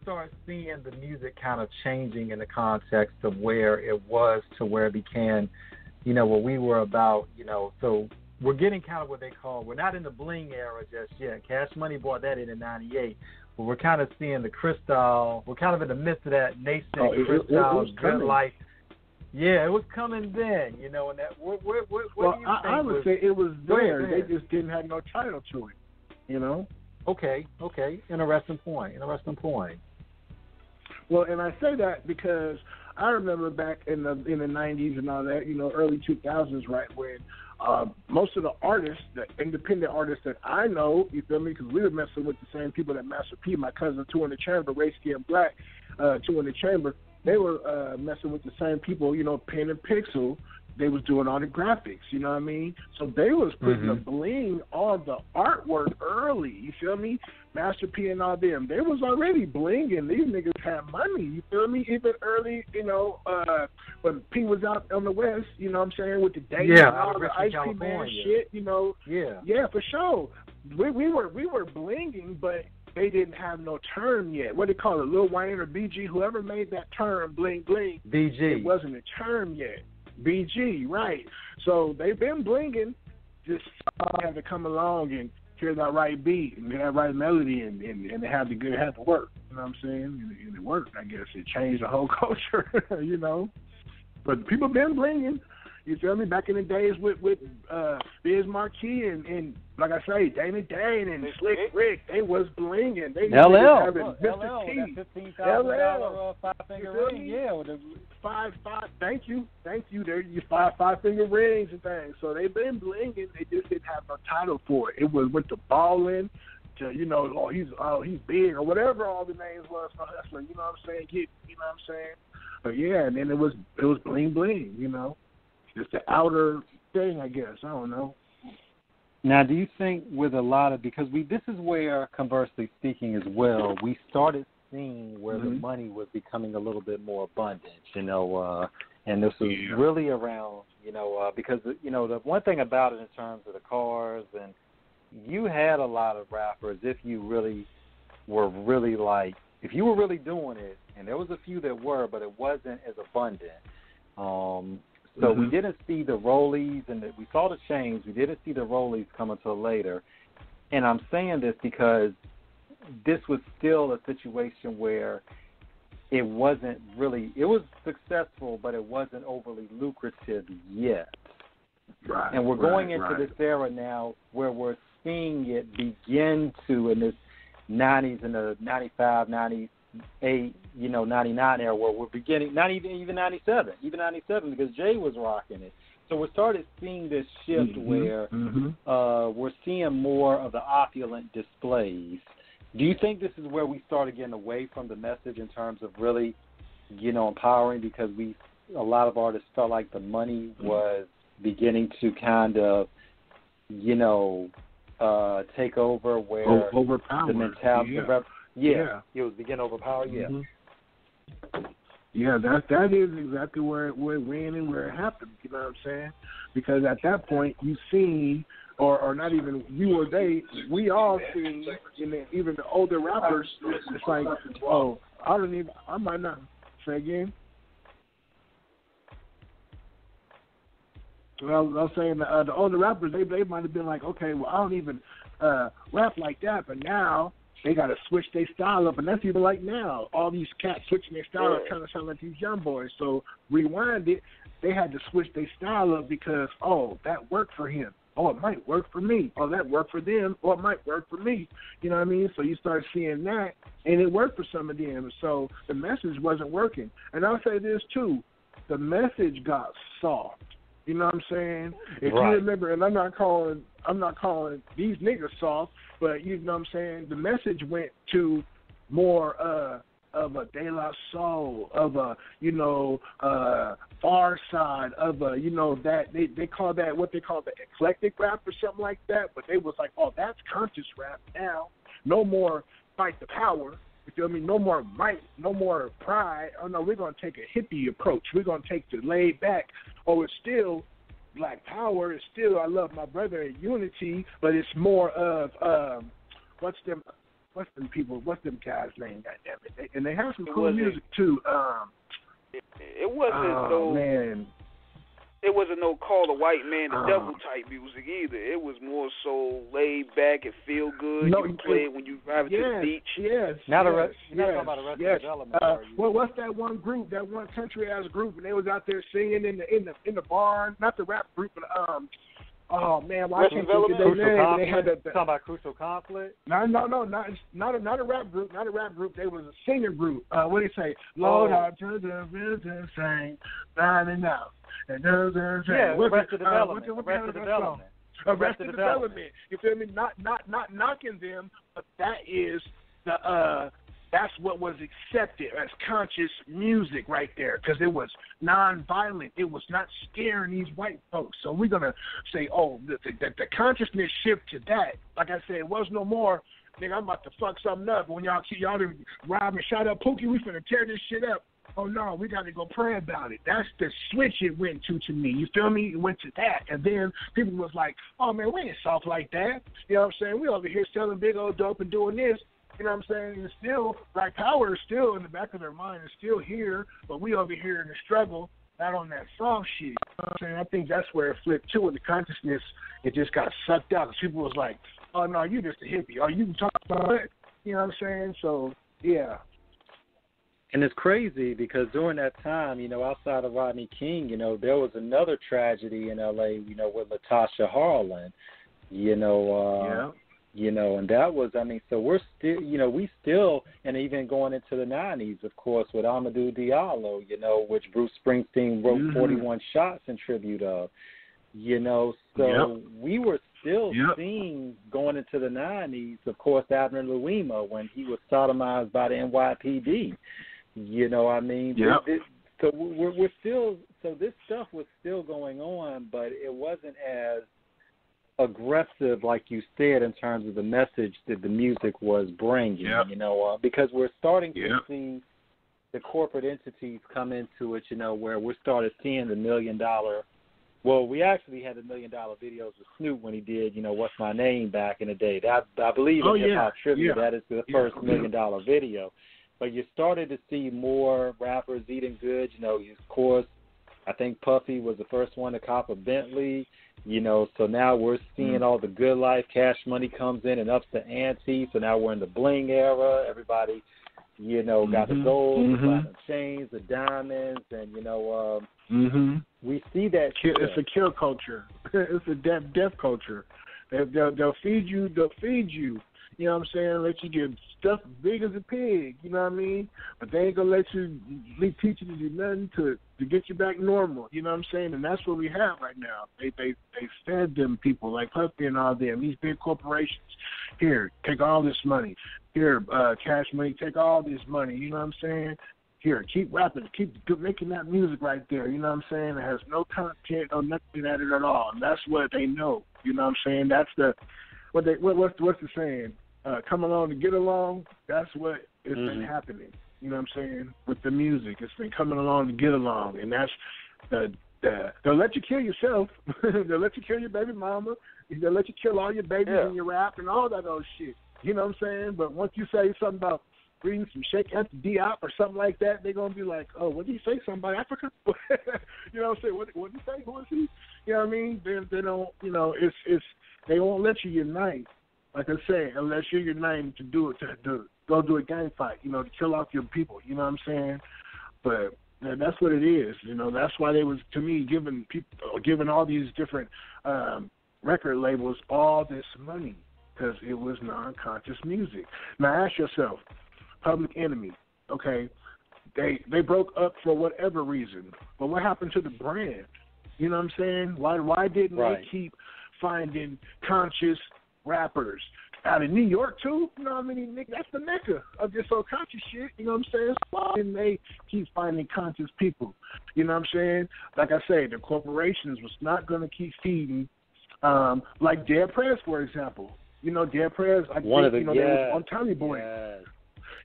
start seeing the music kind of changing in the context of where it was to where it became, what we were about, so we're getting kind of what they call, we're not in the bling era just yet. Cash Money brought that in '98, but we're kind of seeing the Cristal, we're kind of in the midst of that nascent Cristal, good life. Yeah, it was coming then, and that. What do you think? I would say it was there. They just didn't have no title to it, Okay. Interesting point. Well, and I say that because I remember back in the 90s and all that, early 2000s, right, when most of the artists, the independent artists that I know, you feel me, because we were messing with the same people that Master P, my cousin, Two in the Chamber, Ray Skin Black, Two in the Chamber. They were messing with the same people, Pen and Pixel. They was doing all the graphics, you know what I mean? So they was putting the bling on the artwork early, you feel me? Master P and all them, they was already blinging. These niggas had money, you feel me? Even early, when P was out on the West, you know what I'm saying, with the dates and all the Ice Cream Man shit, Yeah, for sure. We were blinging, but they didn't have no term yet. What do they call it? Lil Wayne or BG? Whoever made that term, bling bling. BG. It wasn't a term yet. BG, right. So they've been blinging. Just had to come along and hear that right beat and that right melody and they had to work. You know what I'm saying? And it worked, I guess. It changed the whole culture, But people been blinging. You feel me? Back in the days with Biz Marquis and like I say, Dana Dane and Slick Rick, they was blinging. They LL, that $15,000 five-finger ring, with the five. Thank you. There, you five-finger rings and things. So they've been blinging. They just didn't have no title for it. It was with the balling to he's big or whatever all the names was for hustler. You know what I'm saying? You know what I'm saying? But yeah, and then it was bling bling. Just the outer thing, I guess. I don't know. Now, do you think with a lot of, because this is where, conversely speaking as well, we started seeing where the money was becoming a little bit more abundant, and this was really around, because, the one thing about it in terms of the cars, and you had a lot of rappers, if you really were really if you were really doing it, and there was a few that were, but it wasn't as abundant. So we didn't see the rollies, and we saw the change. We didn't see the rollies come until later. And I'm saying this because this was still a situation where it wasn't really, it was successful, but it wasn't overly lucrative yet. Right. And we're going into this era now where we're seeing it begin to, in this 90s and the 95, 98, 99 era, where we're beginning, not even 97, because Jay was rocking it. So we started seeing this shift where we're seeing more of the opulent displays. Do you think this is where we started getting away from the message in terms of really, empowering, because a lot of artists felt like the money was beginning to kind of, take over, where overpower the mentality, it was beginning to overpower, Yeah, that is exactly where it went and where it happened, you know what I'm saying? Because at that point, you seen, or not even you or they, we all seen, even the older rappers, it's like, I might not, say again? Well, I was saying the older rappers, they might have been like, okay, well, I don't even rap like that, but now, they got to switch their style up, and that's even like now. All these cats switching their style up, trying to sound like these young boys. So rewind it, they had to switch their style up because, oh, that worked for him. Oh, it might work for me. Oh, that worked for them. Oh, it might work for me. You know what I mean? So you start seeing that, and it worked for some of them. So the message wasn't working. And I'll say this, too. The message got soft. You know what I'm saying? If you remember, and I'm not calling these niggas soft, but you know what I'm saying? The message went to more of a De La Soul, of a, Far Side, of a, that they call that what they call the eclectic rap or something like that, but they was like, oh, that's conscious rap now. No more fight the power. You feel me? No more might, no more pride. Oh, no, we're going to take a hippie approach. We're going to take the laid back. Oh, it's still Black Power. It's still I love my brother in unity, but it's more of, what's them guys' name? Goddammit. And they have some cool music, too. It wasn't man. It wasn't no call the white man the devil type music either. It was more so laid back and feel good. You can play it when you drive to the beach. Yes. Not talking about Arrested Development. Well, what's that one group? That one country ass group, and they was out there singing in the barn. Not the rap group, but oh man, why can't you think of their name? They had talking about Crucial Conflict. No, not a rap group. Not a rap group. They was a singer group. What do you say? Lord, I turn the business saying, signing out. Arrested Development. Arrested Development. You feel me? Not knocking them, but that is that's what was accepted as conscious music right there, because it was non-violent. It was not scaring these white folks. So we're gonna say, oh, the consciousness shift to that. Like I said, it was no more. Nigga, I'm about to fuck something up. When y'all done rob and shot up Pookie, we finna tear this shit up. Oh, no, we got to go pray about it. That's the switch it went to me. You feel me? It went to that. And then people was like, oh, man, we ain't soft like that. You know what I'm saying? We over here selling big old dope and doing this. You know what I'm saying? It's still, Black Power is still in the back of their mind. It's still here, but we over here in the struggle, not on that soft shit. You know what I'm saying? I think that's where it flipped to, and the consciousness, it just got sucked out. Because people was like, oh, no, you just a hippie. Oh, you can talk about it. You know what I'm saying? So, yeah. And it's crazy because during that time, outside of Rodney King, there was another tragedy in L.A., with Latasha Harlan, and that was, so we're still, and even going into the 90s, of course, with Amadou Diallo, which Bruce Springsteen wrote 41 Shots in tribute of, so we were still seeing going into the 90s, of course, Abner Louima when he was sodomized by the NYPD. You know what I mean? Yep. So we're still, so this stuff was still going on, but it wasn't as aggressive, like you said, in terms of the message that the music was bringing, because we're starting to see the corporate entities come into it, where we started seeing the $1 million. Well, we actually had the $1 million videos with Snoop when he did, What's My Name back in the day. That, I believe in Hip Hop Trivia, that is the first $1 million video. But you started to see more rappers eating good. Of course, I think Puffy was the first one to cop a Bentley. So now we're seeing all the good life. Cash Money comes in and ups the ante. So now we're in the bling era. Everybody, got the gold, the platinum chains, the diamonds, and we see that. It's a kill culture. It's a death culture. They'll feed you. You know what I'm saying? Let you get stuff big as a pig, you know what I mean? But they ain't going to let you teach you to do nothing to get you back normal, you know what I'm saying? And that's what we have right now. They fed them people like Puffy and all them, these big corporations. Here, take all this money. Here, Cash Money, take all this money, you know what I'm saying? Here, keep rapping, keep making that music right there, you know what I'm saying? It has no content or nothing at it at all. And that's what they know, you know what I'm saying? That's what's the saying? Come along to get along, that's what has been happening. You know what I'm saying? With the music. It's been coming along to get along. And that's they'll let you kill yourself. They'll let you kill your baby mama. They'll let you kill all your babies in your rap and all that old shit. You know what I'm saying? But once you say something about reading some Sheikh Anta Diop or something like that, they're going to be like, oh, what did he say? Something about Africa? You know what I'm saying? What did he say? Who is he? You know what I mean? They don't, it's they won't let you unite. like I say, unless you're united to do it, to go do a gang fight, to kill off your people. You know what I'm saying? But that's what it is. That's why they was, to me, giving all these different record labels all this money, because it was non-conscious music. Now ask yourself, Public Enemy, okay, they broke up for whatever reason, but what happened to the brand? You know what I'm saying? Why didn't they keep finding conscious rappers out of New York too? You know what I mean? That's the mecca of this whole conscious shit. You know what I'm saying? Why didn't they keep finding conscious people? You know what I'm saying? Like I say, the corporations was not going to keep feeding, like Dead Prez, for example. Dead Prez, they was on Tommy Boy. Yes.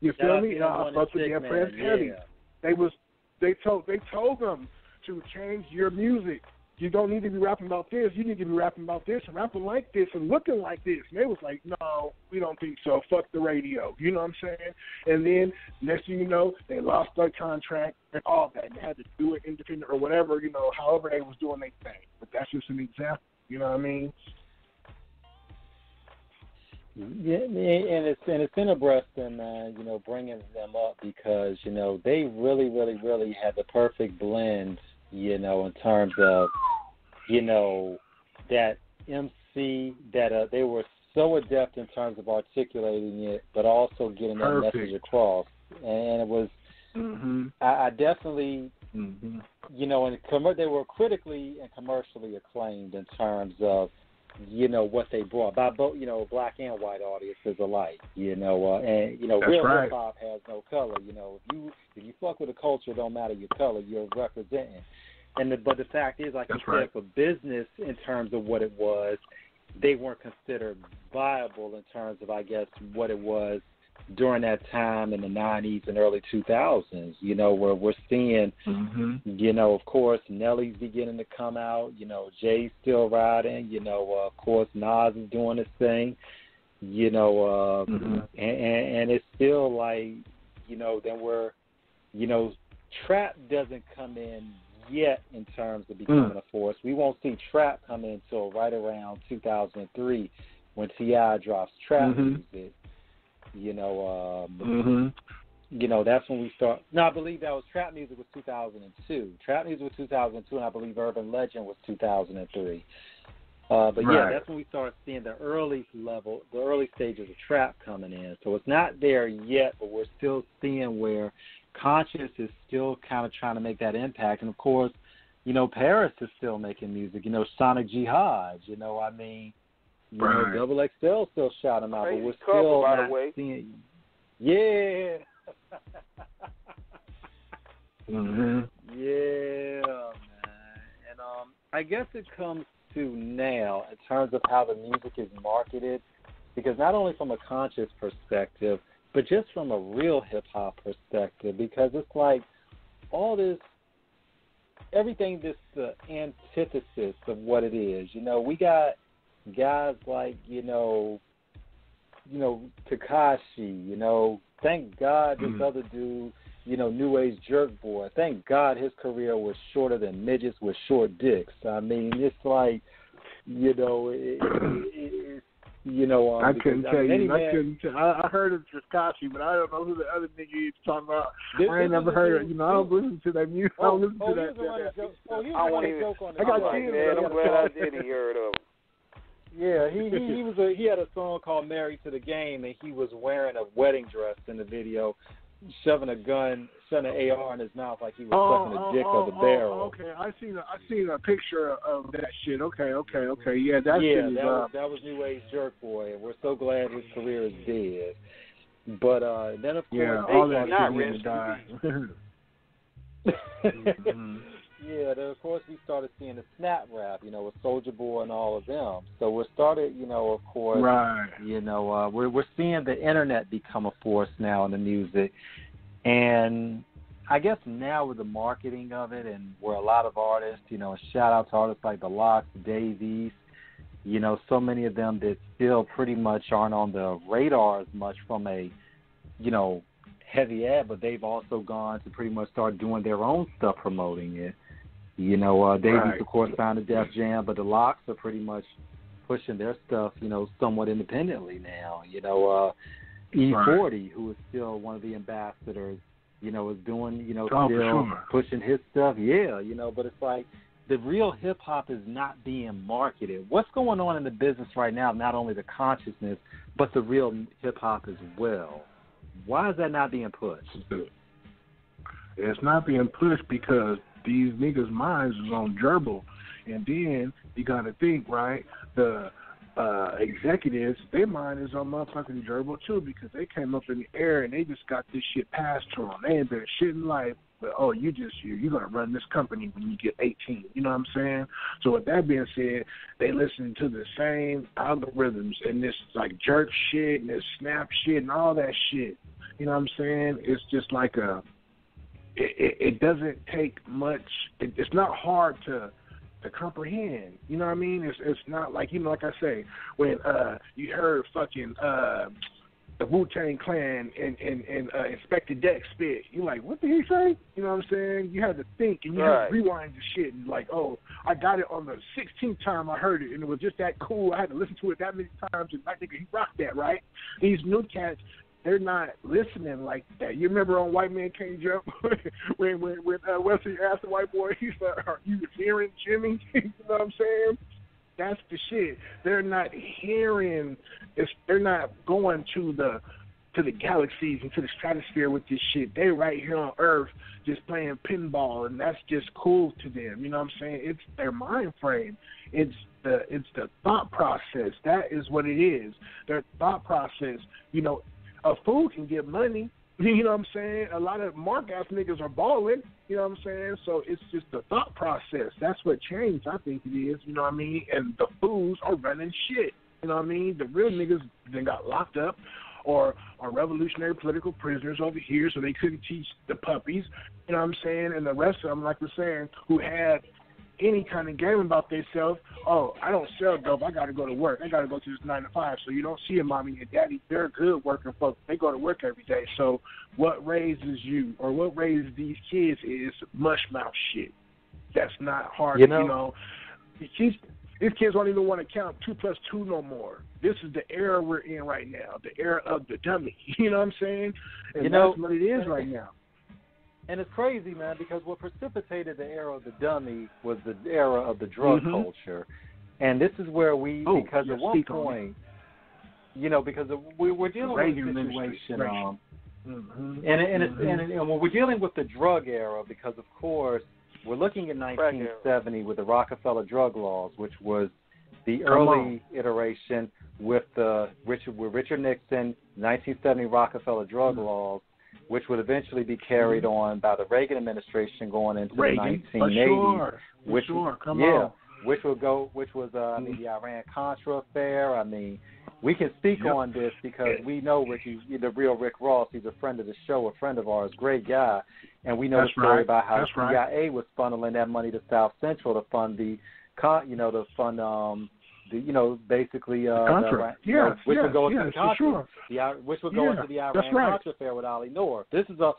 You feel me? I fucked with Dead Prez heavy. They told them to change your music. You don't need to be rapping about this. You need to be rapping about this and rapping like this and looking like this. And they was like, no, we don't think so. Fuck the radio. You know what I'm saying? And then next thing you know, they lost their contract and all that. They had to do it independent or whatever, however they was doing their thing. But that's just an example. You know what I mean? Yeah, and it's interesting, bringing them up because they really, really, really had the perfect blend, in terms of, that MC that they were so adept in terms of articulating it, but also getting that message across, and it was, I definitely, and they were critically and commercially acclaimed in terms of. What they brought by both, black and white audiences alike, and real right. hip hop has no color. If you fuck with the culture, it don't matter your color, you're representing. But the fact is, like you said, for business in terms of what it was, they weren't considered viable in terms of, I guess, what it was during that time in the 90s and early 2000s, where we're seeing, of course, Nelly's beginning to come out, Jay's still riding, of course, Nas is doing his thing, and it's still like, then we're, trap doesn't come in yet in terms of becoming a force. We won't see trap come in until right around 2003 when T.I. drops trap music. That's when we start. No, I believe that was trap music was 2002. Trap music was 2002, and I believe Urban Legend was 2003. That's when we start seeing the early stages of trap coming in. So it's not there yet, but we're still seeing where conscious is still kind of trying to make that impact. And of course, Paris is still making music. Sonic Jihad. Double XL still shout him out, crazy but we're cover, still by not the way. seeing. Yeah. Yeah, man. And I guess it comes to now in terms of how the music is marketed, because not only from a conscious perspective, but just from a real hip hop perspective, because it's like all this. Everything that's the antithesis of what it is. We got guys like, Tekashi, thank God this other dude, New Age Jerk Boy, thank God his career was shorter than midgets with short dicks. I mean, it's like, I couldn't tell you. I heard of Tekashi, but I don't know who the other nigga you're talking about. I ain't never heard of. I don't listen to that music. I don't listen to that. I won't even. I got kids. Man, I'm glad I didn't hear it of. Yeah, he had a song called "Married to the Game," and he was wearing a wedding dress in the video, shoving an AR in his mouth like he was sucking the dick of the barrel. Okay, I seen a picture of that shit. Okay, yeah, that was New Age Jerk Boy, and we're so glad his career is dead. But then of course, all that not really died. Yeah, then of course we started seeing the snap rap, with Soulja Boy and all of them. So we started, of course, we're seeing the internet become a force now in the music, and I guess now with the marketing of it, and where a lot of artists, shout out to artists like the Locks, Davies, so many of them that still pretty much aren't on the radar as much from a, heavy ad, but they've also gone to pretty much start doing their own stuff promoting it. Davies, of course, signed to Def Jam, but the Locks are pretty much pushing their stuff, somewhat independently now. E40, right. who is still one of the ambassadors, is doing, for still sure. pushing his stuff. Yeah, but it's like the real hip-hop is not being marketed. What's going on in the business right now, not only the consciousness, but the real hip-hop as well? Why is that not being pushed? It's not being pushed because these niggas' minds is on gerbil. And then you got to think, right, the executives, their mind is on motherfucking gerbil too, because they came up in the air and they just got this shit passed to them. They ain't been shit in life, but you're going to run this company when you get 18. You know what I'm saying? So with that being said, they listen to the same algorithms and this like jerk shit and this snap shit and all that shit. You know what I'm saying? It's just like it doesn't take much. It's not hard to comprehend, you know what I mean? It's not like, like I say, when you heard fucking the Wu-Tang Clan and Inspector Deck spit, you're like, what did he say? You know what I'm saying? You had to think and you had to rewind the shit and like, I got it on the 16th time I heard it and it was just that cool. I had to listen to it that many times and I think he rocked that, right? These new cats, they're not listening like that. You remember on White Man Can't Jump when Wesley asked the white boy, he's like, are you hearing Jimmy? You know what I'm saying? That's the shit. They're not hearing. They're not going to the galaxies and to the stratosphere with this shit. They're right here on Earth just playing pinball, and that's just cool to them. You know what I'm saying? It's their mind frame. It's the thought process. That is what it is. Their thought process. A fool can get money. You know what I'm saying? A lot of mark-ass niggas are balling. You know what I'm saying? So it's just the thought process. That's what changed, I think it is. You know what I mean? And the fools are running shit. You know what I mean? The real niggas then got locked up or are revolutionary political prisoners over here so they couldn't teach the puppies. You know what I'm saying? And the rest of them, like we're saying, who had any kind of game about themselves, I don't sell dope, I got to go to work. I got to go to this 9 to 5. So you don't see a mommy and daddy. They're good working folks. They go to work every day. So what raises you or what raises these kids is mush mouth shit. That's not hard. These kids don't even want to count 2 plus 2 no more. This is the era we're in right now, the era of the dummy. You know what I'm saying? And that's what it is right now. And it's crazy, man, because what precipitated the era of the dummy was the era of the drug culture. And this is where because at one point, because we're dealing with a situation, and when we're dealing with the drug era, because, of course, we're looking at 1970 with the Rockefeller drug laws, which was the early iteration with Richard Nixon, 1970 Rockefeller drug laws, which would eventually be carried on by the Reagan administration going into the 1980s. Which was the Iran-Contra affair. I mean, we can speak on this because we know the real Rick Ross. He's a friend of the show, a friend of ours, great guy. And we know the story about how the CIA was funneling that money to South Central to fund basically which would go into the Contra, which would go into the Iran-Contra affair with Ali Noor. That's a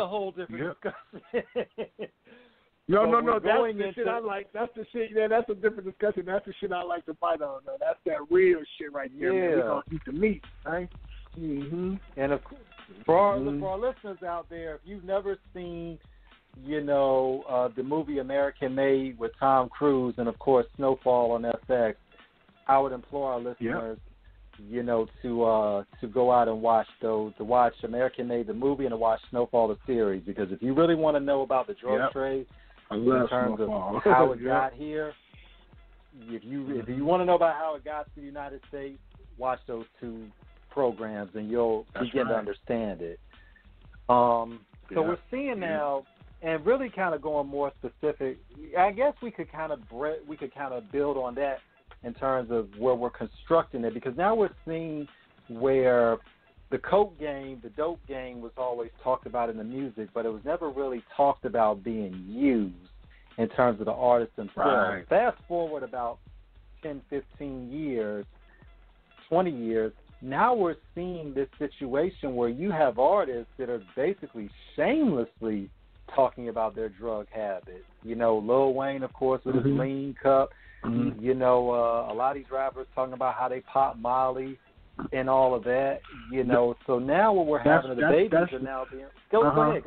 whole different discussion. No. That's the shit I like. That's the shit. Yeah, that's a different discussion. That's the shit I like to fight on. Though. That's that real shit right there. Yeah, we're gonna eat the meat, right? And for our listeners out there, if you've never seen, the movie American Made with Tom Cruise and of course Snowfall on FX, I would implore our listeners, to go out and watch those, to watch American Made the movie and to watch Snowfall the series, because if you really want to know about the drug trade in terms of how it got here, if you want to know about how it got to the United States, watch those 2 programs and you'll begin to understand it. So we're seeing now, and really kind of going more specific. I guess we could kind of build on that in terms of where we're constructing it, because now we're seeing where the coke game, the dope game was always talked about in the music, but it was never really talked about being used in terms of the artists themselves. Right. Fast forward about 10, 15 years, 20 years, now we're seeing this situation where you have artists that are basically shamelessly talking about their drug habit. Lil Wayne, of course, with his Lean Cup. You know, a lot of these rappers talking about how they pop Molly and all of that. You know, so now what we're having, the babies are now being. Go ahead.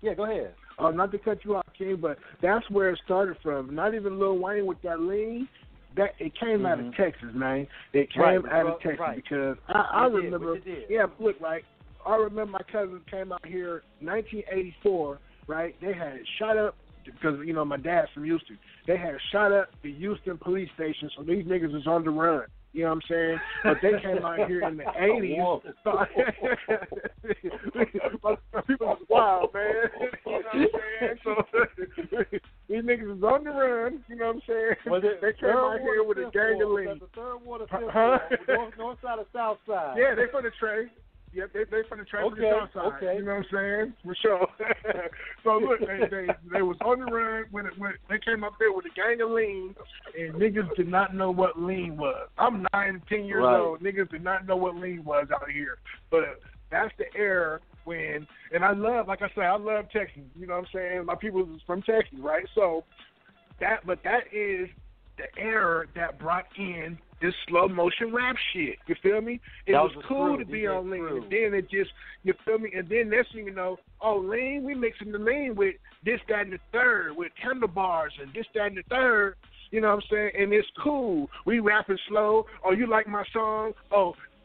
Yeah, go ahead. Not to cut you off, King, but that's where it started from. Not even Lil Wayne with that lean. That it came out of Texas, man. It came out of Texas because I remember. Yeah, look, right. I remember my cousins came out here 1984. Right, they had shot up because you know my dad's from Houston. They had shot up the Houston police station, so these niggas was on the run. You know what I'm saying? But they came out here in the 80s. People was wild, man. You know what I'm saying? So these niggas was on the run. You know what I'm saying? They came out here with a gang of lean. The third water north side or south side? Yeah, they from the train. Yep, they from the train from the south side. Okay. You know what I'm saying? For sure. So look, they was on the run when they came up there with a gang of lean, and niggas did not know what lean was. I'm 9, 10 years old. Niggas did not know what lean was out here. But that's the era when, and I love, like I say, I love Texas. You know what I'm saying? My people is from Texas, right? So that is the era that brought in this slow motion rap shit. You feel me? It was cool to be on lean. And then it just, you feel me? And then next thing you know, lean, we mixing the lean with this, that, and the third, with handlebars and this, that, and the third. You know what I'm saying? And it's cool. We rapping slow. Oh, you like my song?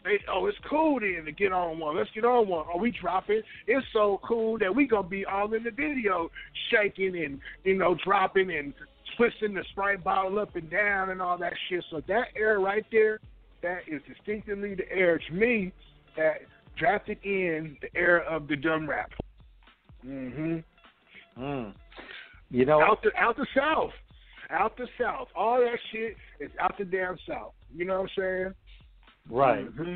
It's cool then to get on one. Let's get on one. We dropping. It's so cool that we gonna be all in the video, shaking and, you know, dropping and twisting the Sprite bottle up and down and all that shit. So that era right there, that is distinctively the era to me that drafted in the era of the dumb rap. You know, out the South. All that shit is out the damn South. You know what I'm saying? Right. And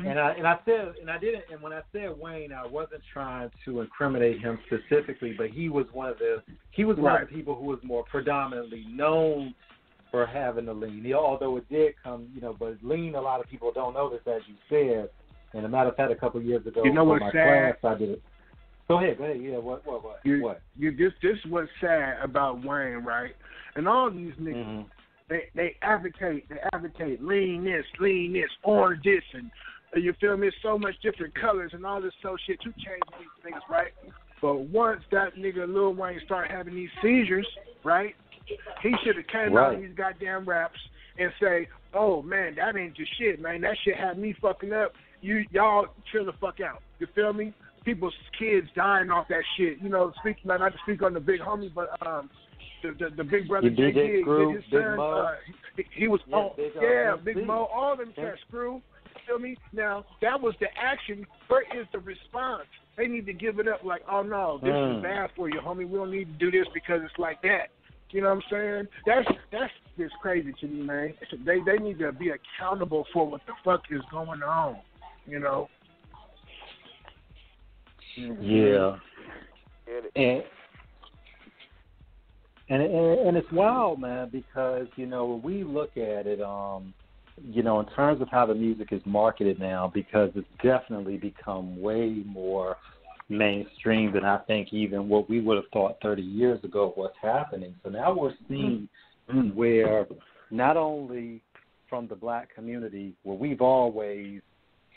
when I said Wayne, I wasn't trying to incriminate him specifically, but he was one of the people who was more predominantly known for having the lean. Although it did come, you know, but lean, a lot of people don't know this, as you said. And a matter of fact, a couple of years ago, you know what's my sad? class, I did it. Go ahead. Yeah, what? This what's sad about Wayne, right? And all these niggas. They advocate lean this, orange this, and you feel me? So much different colors and all this shit to change these things, right? But once that nigga Lil Wayne started having these seizures, right? He should have came out in these goddamn raps and say, "Oh man, that ain't the shit, man. That shit had me fucking up. Y'all chill the fuck out." You feel me? People's kids dying off that shit. You know, not to speak on the big homie, but The big brother DJ did his Big son. Mo. He was Big Mo, all them cats, Screw. Feel me? Now that was the action. Where is the response? They need to give it up. Like, oh no, this is bad for you, homie. We don't need to do this because it's like that. You know what I'm saying? That's just crazy to me, man. They need to be accountable for what the fuck is going on. You know? Yeah. And it's wild, man, because, you know, when we look at it, you know, in terms of how the music is marketed now, because it's definitely become way more mainstream than I think even what we would have thought 30 years ago was happening. So now we're seeing where not only from the black community, where we've always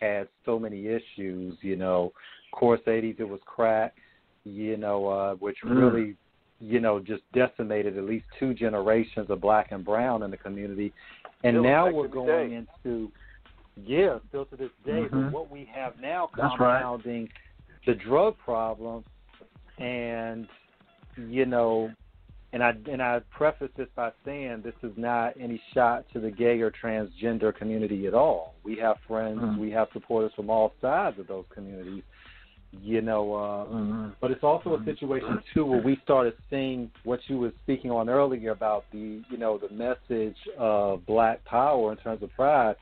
had so many issues, you know, of course, 80s it was crack, you know, which really, you know, just decimated at least 2 generations of black and brown in the community. And still now we're going into, still to this day, but what we have now compounding the drug problem. And, you know, and I preface this by saying this is not any shot to the gay or transgender community at all. We have friends, we have supporters from all sides of those communities. You know, but it's also a situation too where we started seeing what you were speaking on earlier about the, you know, the message of black power in terms of pride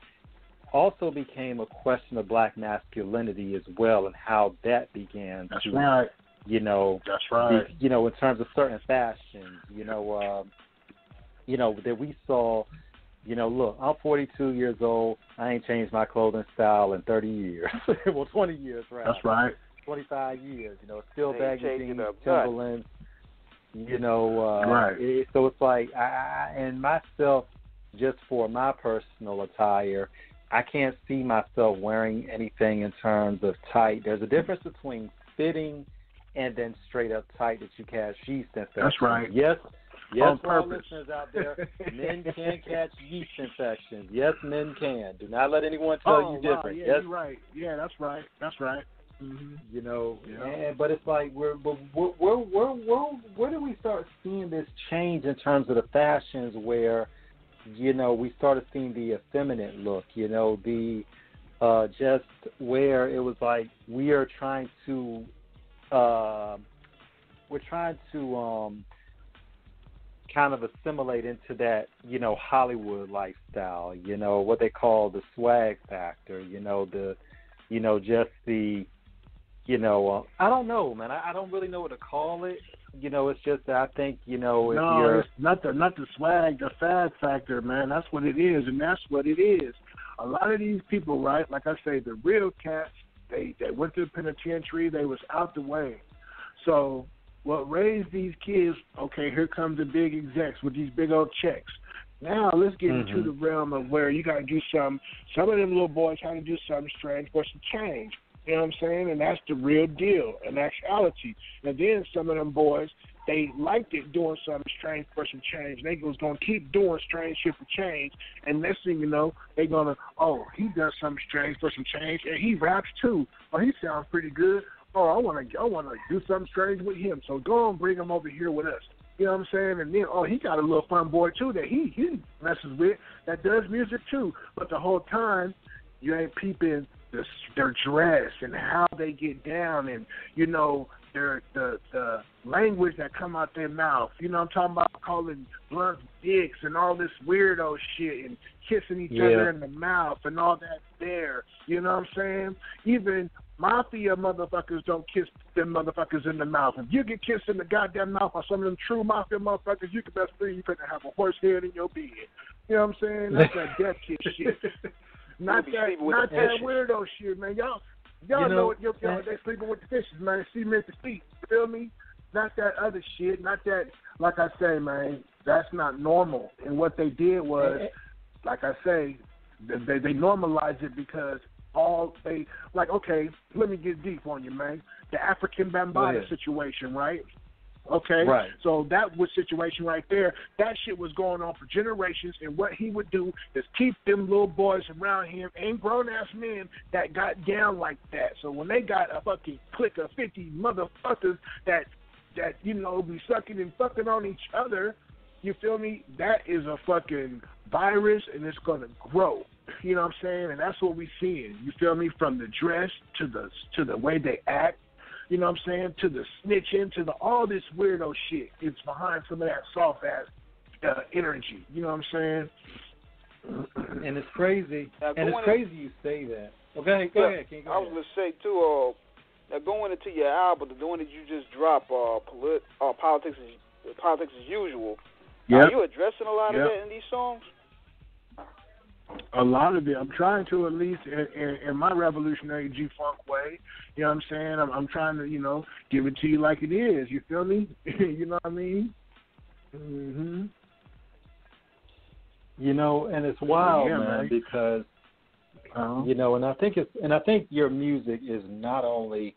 also became a question of black masculinity as well, and how that began you know, you know, in terms of certain fashions, you know, that we saw. You know, look, I'm 42 years old. I ain't changed my clothing style in 30 years. Well, 20 years, right? That's right. 25 years, you know, still baggy jeans, Timberlands, you know. So it's like, I and myself, just for my personal attire, I can't see myself wearing anything in terms of tight. There's a difference between fitting and then straight up tight that you catch yeast infections. That's right. Yes, for our listeners out there, men can catch yeast infections. Yes, men can. Do not let anyone tell you different. Yeah, yes, you're right. Yeah, that's right. Mm-hmm. You know, but it's like where do we start seeing this change in terms of the fashions where, you know, we started seeing the effeminate look, you know, the just where it was like we're trying to kind of assimilate into that, you know, Hollywood lifestyle, you know, what they call the swag factor, you know, just the, you know, I don't know, man. I don't really know what to call it. You know, it's just that I think, you know, if you're... it's not the swag, the fad factor, man. That's what it is, and that's what it is. A lot of these people, right, like I say, the real cats, they went to the penitentiary, they was out the way. So what raised these kids, okay, here come the big execs with these big old checks. Now let's get into the realm of where you got to do some of them little boys trying to do something strange for some change. You know what I'm saying? And that's the real deal, in actuality. And then some of them boys, they liked it doing something strange for some change. They was going to keep doing strange shit for change. And next thing you know, they going to, oh, he does something strange for some change, and he raps too. Oh, he sounds pretty good. Oh, I want to do something strange with him. So go on, bring him over here with us. You know what I'm saying? And then, oh, he got a little fun boy too that he messes with that does music too. But the whole time, you ain't peeping their dress and how they get down, and you know the language that come out their mouth. You know what I'm talking about, calling blunts dicks and all this weirdo shit and kissing each other in the mouth and all that there. You know what I'm saying? Even mafia motherfuckers don't kiss them motherfuckers in the mouth. If you get kissed in the goddamn mouth by some of them true mafia motherfuckers, you can best believe you couldn't have a horse head in your bed. You know what I'm saying? That's that death kiss shit. Not that weirdo shit, man. Y'all know what they sleeping with the fishes, man. Cement the feet. Feel me? Not that other shit. Not that, like I say, man, that's not normal. And what they did was, like I say, they normalized it because okay, let me get deep on you, man. The African Bambaataa situation, right? Okay, right. So that was situation right there. That shit was going on for generations, and what he would do is keep them little boys around him and grown-ass men that got down like that. So when they got a fucking clique of 50 motherfuckers that you know, be sucking and fucking on each other, you feel me? That is a fucking virus, and it's going to grow. You know what I'm saying? And that's what we seeing. You feel me? From the dress to the way they act. You know what I'm saying? To the snitching, to all this weirdo shit. It's behind some of that soft-ass energy. You know what I'm saying? And it's crazy. Now, and it's crazy you say that. Okay, go ahead. King, go ahead. I was going to say, too, now going into your album, the one that you just dropped, Politics as Usual, are you addressing a lot of that in these songs? A lot of it. I'm trying to, at least in my revolutionary G-Funk way. You know what I'm saying? I'm trying to, you know, give it to you like it is. You feel me? You know what I mean? Mm-hmm. You know, and it's wild, man, because you know, and I think your music is not only,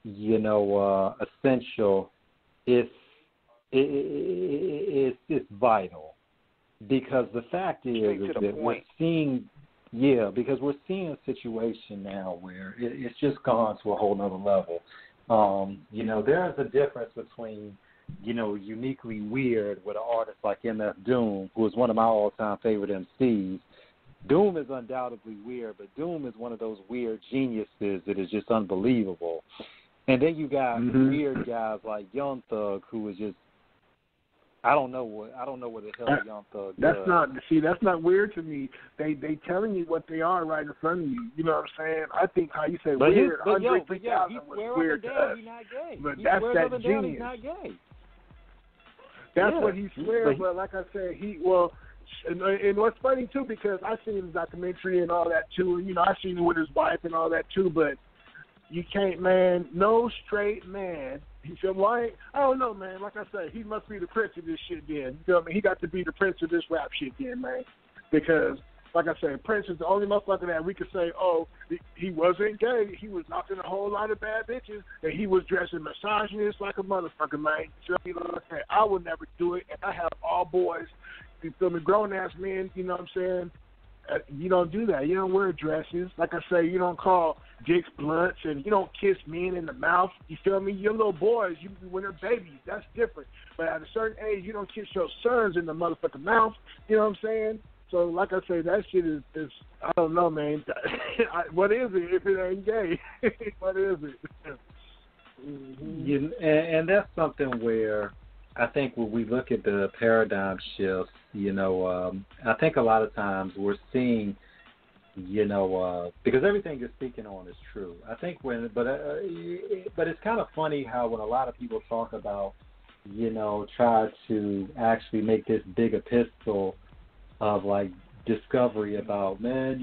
you know, essential. It's vital. Because the fact is that we're seeing, because we're seeing a situation now where it's just gone to a whole nother level. You know, there is a difference between, you know, Uniquely Weird with an artist like MF Doom, who is one of my all-time favorite MCs. Doom is undoubtedly weird, but Doom is one of those weird geniuses that is just unbelievable. And then you got weird guys like Young Thug, who is just, I don't know what the hell Young Thug does. That's not weird to me. They telling you what they are right in front of you. You know what I'm saying? I think how you say weird, Andre 3000 was weird to us. But that's that genius. He's not gay. That's what he swears. But like I said, and what's funny too, because I seen his documentary and all that too. And, you know, I seen him with his wife and all that too. But you can't, man. No straight man. He said, "Why? I don't know, man. Like I said, he must be the prince of this shit. Then you feel me? He got to be the prince of this rap shit, then, man. Because, like I said, Prince is the only motherfucker that we could say, oh, he wasn't gay. He was knocking a whole lot of bad bitches, and he was dressing misogynist like a motherfucker, man. So, you know what I'm saying? I would never do it, and I have all boys, you feel me, grown-ass men, you know what I'm saying? You don't do that. You don't wear dresses. Like I say, you don't call dicks blunts, and you don't kiss men in the mouth. You feel me? Your little boys, when they're babies, that's different. But at a certain age, you don't kiss your sons in the motherfucking mouth. You know what I'm saying? So, like I say, that shit is I don't know, man. What is it if it ain't gay? What is it? Mm-hmm. And that's something where I think when we look at the paradigm shifts, I think a lot of times we're seeing, because everything you're speaking on is true. I think but it's kind of funny how when a lot of people talk about, try to actually make this big epistle of like discovery about, man,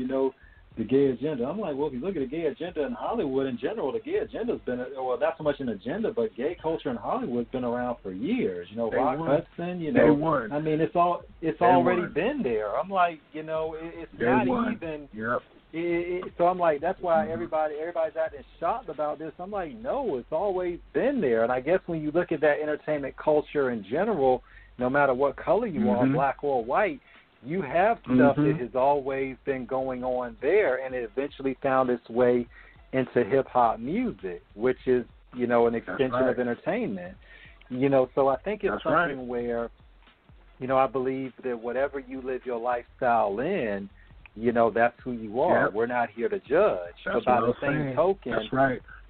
the gay agenda. I'm like, well, if you look at the gay agenda in Hollywood in general, the gay agenda's been, not so much an agenda, but gay culture in Hollywood's been around for years. Rock Hudson, I mean, it's already been there. I'm like, it's not even. Yep. So I'm like, that's why everybody's out there shocked about this. I'm like, no, it's always been there. And I guess when you look at that entertainment culture in general, no matter what color you are, black or white, you have stuff that has always been going on there, and it eventually found its way into hip-hop music, which is, an extension of entertainment. So I think it's something where, I believe that whatever you live your lifestyle in, that's who you are. Yep. We're not here to judge. But by the same token,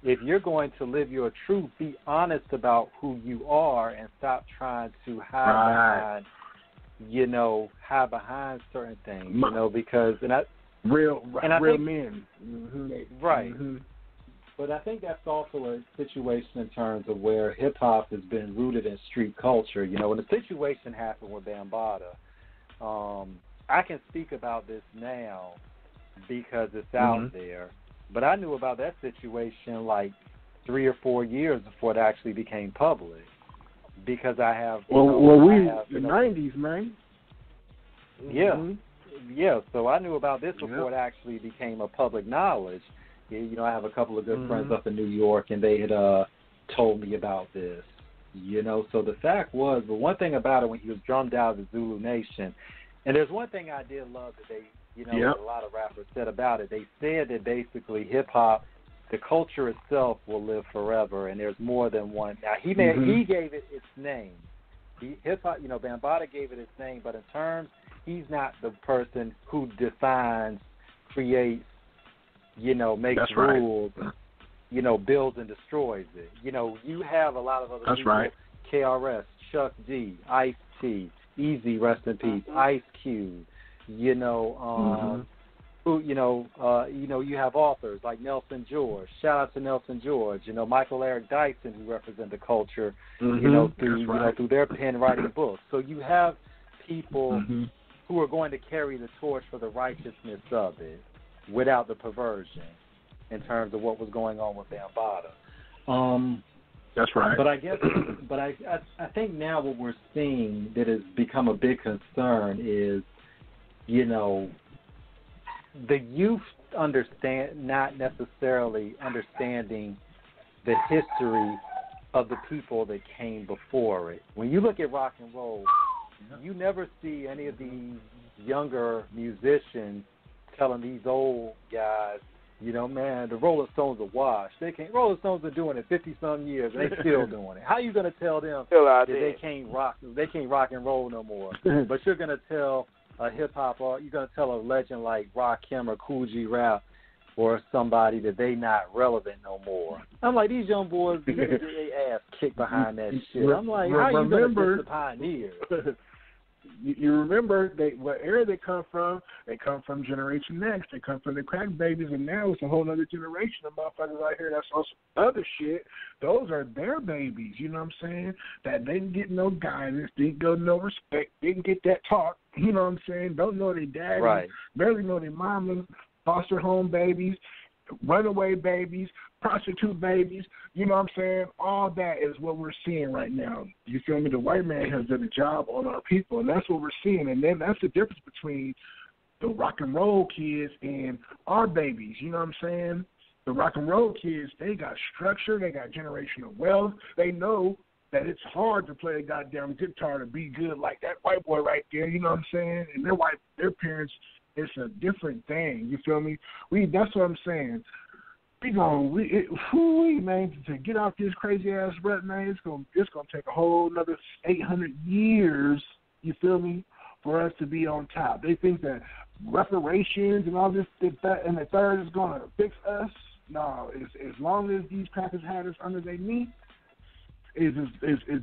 if you're going to live your truth, be honest about who you are and stop trying to hide behind certain things, because real men. Mm-hmm. Right. Mm-hmm. But I think that's also a situation in terms of where hip hop has been rooted in street culture. When the situation happened with Bambaataa, I can speak about this now because it's out there. But I knew about that situation like 3 or 4 years before it actually became public. Because I have, the 90s, man. Yeah, yeah. So I knew about this before it actually became a public knowledge. I have a couple of good friends up in New York, and they had told me about this. So the fact was, but one thing about it when he was drummed out of the Zulu Nation, and there's one thing I did love that they, that a lot of rappers said about it. They said that basically hip hop, the culture itself will live forever, and there's more than one. Now, he gave it its name. Hip-hop, Bambaataa gave it its name, but in terms, he's not the person who defines, creates, makes rules, builds and destroys it. You have a lot of other people, KRS, Chuck D, Ice-T, Easy, rest in peace, Ice Cube, who, you have authors like Nelson George. Shout out to Nelson George. Michael Eric Dyson, who represent the culture, through their pen writing books. So you have people who are going to carry the torch for the righteousness of it without the perversion in terms of what was going on with Bambaataa. That's right. But I think now what we're seeing that has become a big concern is, the youth not necessarily understanding the history of the people that came before it. When you look at rock and roll, you never see any of these younger musicians telling these old guys, man, the Rolling Stones are washed. Rolling Stones are doing it 50-some years, and they still doing it. How are you going to tell them that they can't rock and roll no more? But you're going to tell a hip-hop, or you're going to tell a legend like Rakim or Kool G Rap or somebody that they not relevant no more. I'm like, these young boys, they get their ass kicked behind that shit. I'm like, how are you going to diss the pioneers? You remember what era they come from? They come from Generation Next. They come from the crack babies, and now it's a whole other generation of motherfuckers out here that's on some other shit. Those are their babies, you know what I'm saying? That didn't get no guidance, didn't get no respect, didn't get that talk, you know what I'm saying? Don't know their daddy, barely know their mamas, foster home babies, runaway babies, prostitute babies, you know what I'm saying? All that is what we're seeing right now. You feel me? The white man has done a job on our people, and that's what we're seeing. And then that's the difference between the rock and roll kids and our babies, you know what I'm saying? The rock and roll kids, they got structure, they got generational wealth. They know that it's hard to play a goddamn guitar to be good like that white boy right there, you know what I'm saying? And their parents, it's a different thing, you feel me? That's what I'm saying. Man, to get out this crazy ass rut, man, it's gonna take a whole another 800 years, you feel me, for us to be on top. They think that reparations and all this and the third is gonna fix us. No, as long as these crackers had us under their knee, is